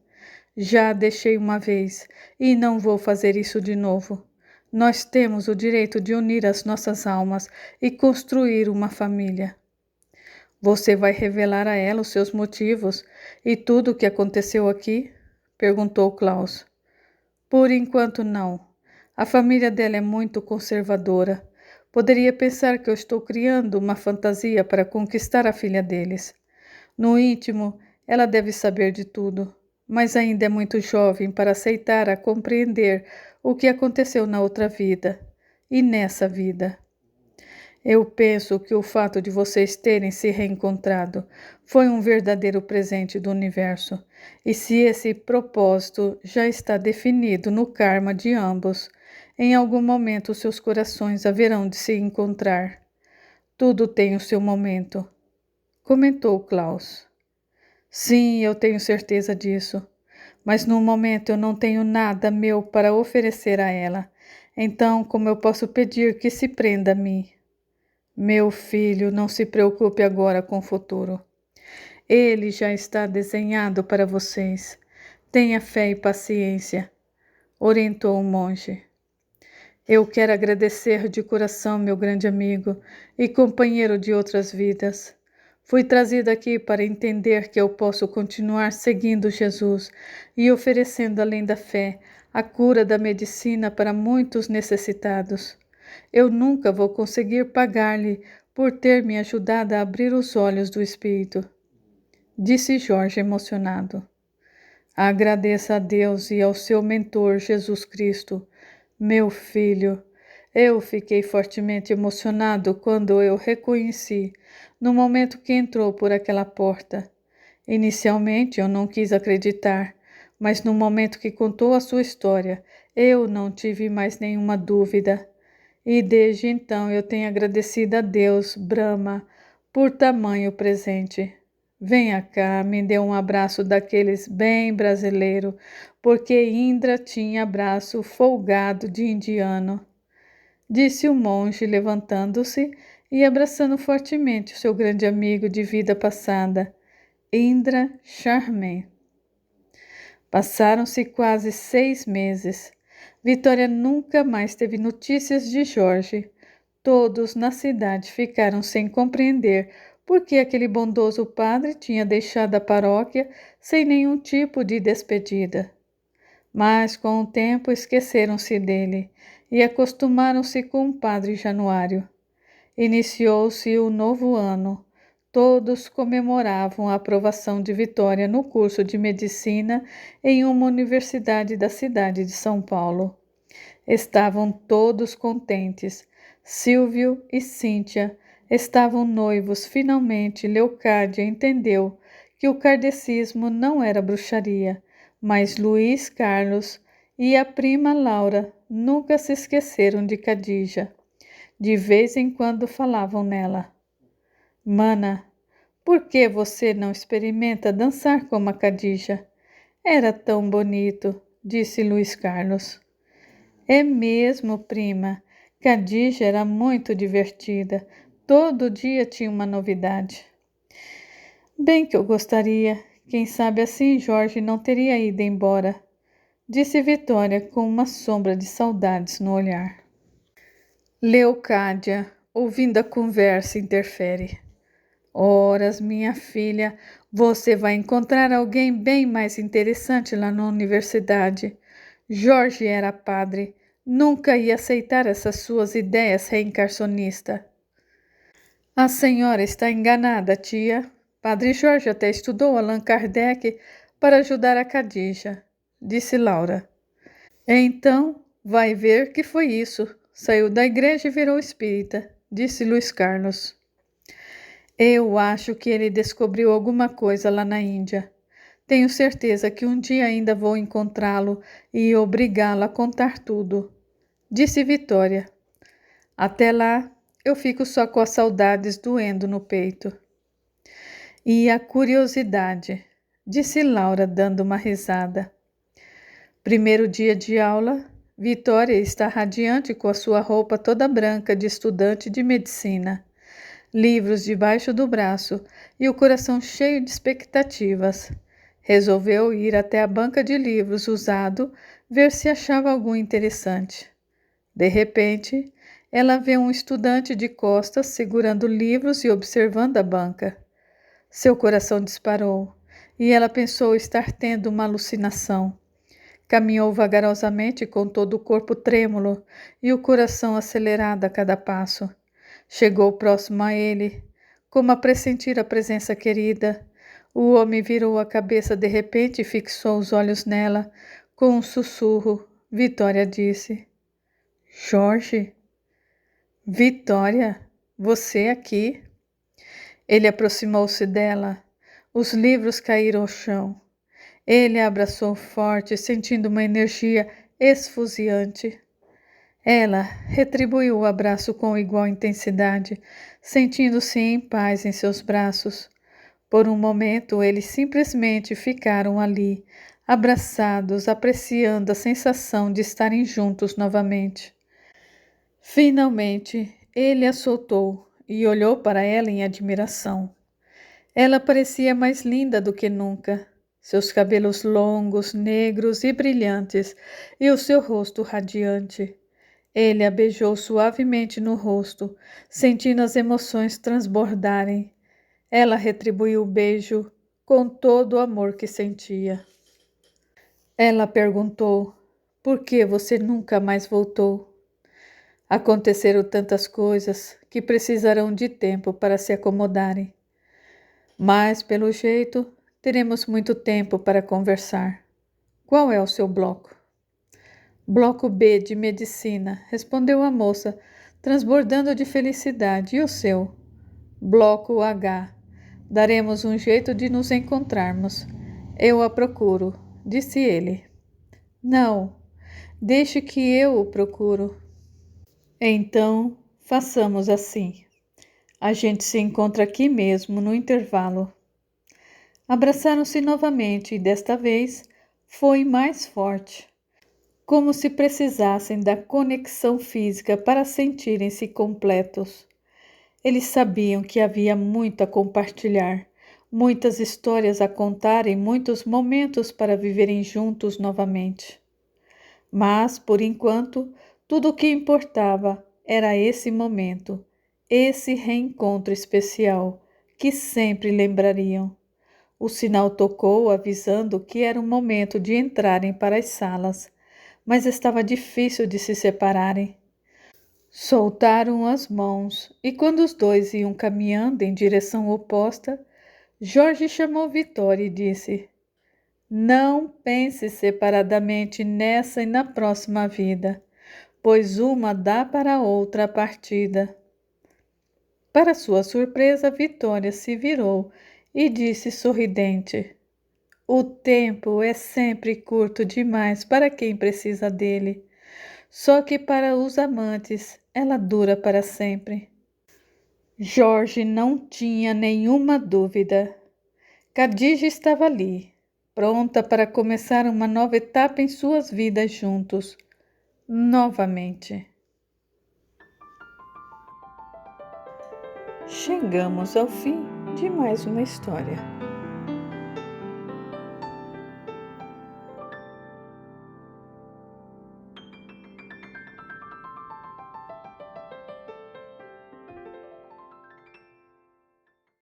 Já a deixei uma vez e não vou fazer isso de novo. Nós temos o direito de unir as nossas almas e construir uma família. Você vai revelar a ela os seus motivos e tudo o que aconteceu aqui? Perguntou Klaus. Por enquanto, não. A família dela é muito conservadora. Poderia pensar que eu estou criando uma fantasia para conquistar a filha deles. No íntimo, ela deve saber de tudo, mas ainda é muito jovem para aceitar a compreender o que aconteceu na outra vida e nessa vida. Eu penso que o fato de vocês terem se reencontrado foi um verdadeiro presente do universo, e se esse propósito já está definido no karma de ambos, em algum momento seus corações haverão de se encontrar. Tudo tem o seu momento, comentou Klaus. Sim, eu tenho certeza disso, mas no momento eu não tenho nada meu para oferecer a ela. Então, como eu posso pedir que se prenda a mim? Meu filho, não se preocupe agora com o futuro. Ele já está desenhado para vocês. Tenha fé e paciência, orientou o monge. Eu quero agradecer de coração, meu grande amigo e companheiro de outras vidas. Fui trazida aqui para entender que eu posso continuar seguindo Jesus e oferecendo, além da fé, a cura da medicina para muitos necessitados. Eu nunca vou conseguir pagar-lhe por ter me ajudado a abrir os olhos do espírito, disse Jorge emocionado. Agradeça a Deus e ao seu mentor Jesus Cristo, meu filho. Eu fiquei fortemente emocionado quando eu reconheci, no momento que entrou por aquela porta. Inicialmente eu não quis acreditar, mas no momento que contou a sua história, eu não tive mais nenhuma dúvida. E desde então eu tenho agradecido a Deus, Brahma, por tamanho presente. Venha cá, me dê um abraço daqueles bem brasileiro, porque Indra tinha abraço folgado de indiano, disse o monge, levantando-se e abraçando fortemente o seu grande amigo de vida passada, Indra Charmin. Passaram-se quase 6 meses. Vitória nunca mais teve notícias de Jorge. Todos na cidade ficaram sem compreender por que aquele bondoso padre tinha deixado a paróquia sem nenhum tipo de despedida. Mas com o tempo esqueceram-se dele e acostumaram-se com o padre Januário. Iniciou-se o novo ano. Todos comemoravam a aprovação de Vitória no curso de medicina em uma universidade da cidade de São Paulo. Estavam todos contentes. Silvio e Cíntia estavam noivos. Finalmente, Leocádia entendeu que o kardecismo não era bruxaria, mas Luiz Carlos e a prima Laura nunca se esqueceram de Khadija. De vez em quando falavam nela. Mana, por que você não experimenta dançar como a Khadija? Era tão bonito, disse Luiz Carlos. É mesmo, prima. Khadija era muito divertida. Todo dia tinha uma novidade. Bem que eu gostaria. Quem sabe assim Jorge não teria ido embora, disse Vitória com uma sombra de saudades no olhar. Leocádia, ouvindo a conversa, interfere. Horas, minha filha, você vai encontrar alguém bem mais interessante lá na universidade. Jorge era padre, nunca ia aceitar essas suas ideias reencarcionistas. A senhora está enganada, tia. Padre Jorge até estudou Allan Kardec para ajudar a Khadija, disse Laura. Então, vai ver que foi isso. Saiu da igreja e virou espírita, disse Luiz Carlos. Eu acho que ele descobriu alguma coisa lá na Índia. Tenho certeza que um dia ainda vou encontrá-lo e obrigá-lo a contar tudo, disse Vitória. Até lá, eu fico só com as saudades doendo no peito. E a curiosidade, disse Laura, dando uma risada. Primeiro dia de aula, Vitória está radiante com a sua roupa toda branca de estudante de medicina, livros debaixo do braço e o coração cheio de expectativas. Resolveu ir até a banca de livros usado, ver se achava algum interessante. De repente, ela vê um estudante de costas segurando livros e observando a banca. Seu coração disparou e ela pensou estar tendo uma alucinação. Caminhou vagarosamente com todo o corpo trêmulo e o coração acelerado a cada passo. Chegou próximo a ele, como a pressentir a presença querida. O homem virou a cabeça de repente e fixou os olhos nela. Com um sussurro, Vitória disse: Jorge? Vitória, você aqui? Ele aproximou-se dela. Os livros caíram ao chão. Ele a abraçou forte, sentindo uma energia esfuziante. Ela retribuiu o abraço com igual intensidade, sentindo-se em paz em seus braços. Por um momento, eles simplesmente ficaram ali, abraçados, apreciando a sensação de estarem juntos novamente. Finalmente, ele a soltou e olhou para ela em admiração. Ela parecia mais linda do que nunca. Seus cabelos longos, negros e brilhantes, e o seu rosto radiante. Ele a beijou suavemente no rosto, sentindo as emoções transbordarem. Ela retribuiu o beijo com todo o amor que sentia. Ela perguntou: por que você nunca mais voltou? Aconteceram tantas coisas que precisarão de tempo para se acomodarem. Mas, pelo jeito, teremos muito tempo para conversar. Qual é o seu bloco? Bloco B de medicina, respondeu a moça, transbordando de felicidade. E o seu? Bloco H. Daremos um jeito de nos encontrarmos. Eu a procuro, disse ele. Não, deixe que eu o procuro. Então, façamos assim. A gente se encontra aqui mesmo, no intervalo. Abraçaram-se novamente e desta vez foi mais forte, como se precisassem da conexão física para sentirem-se completos. Eles sabiam que havia muito a compartilhar, muitas histórias a contar e muitos momentos para viverem juntos novamente. Mas, por enquanto, tudo o que importava era esse momento, esse reencontro especial, que sempre lembrariam. O sinal tocou, avisando que era o momento de entrarem para as salas, mas estava difícil de se separarem. Soltaram as mãos e quando os dois iam caminhando em direção oposta, Jorge chamou Vitória e disse: não pense separadamente nessa e na próxima vida, pois uma dá para a outra a partida. Para sua surpresa, Vitória se virou e disse sorridente: o tempo é sempre curto demais para quem precisa dele. Só que para os amantes, ela dura para sempre. Jorge não tinha nenhuma dúvida. Khadija estava ali, pronta para começar uma nova etapa em suas vidas juntos, novamente. Chegamos ao fim de mais uma história.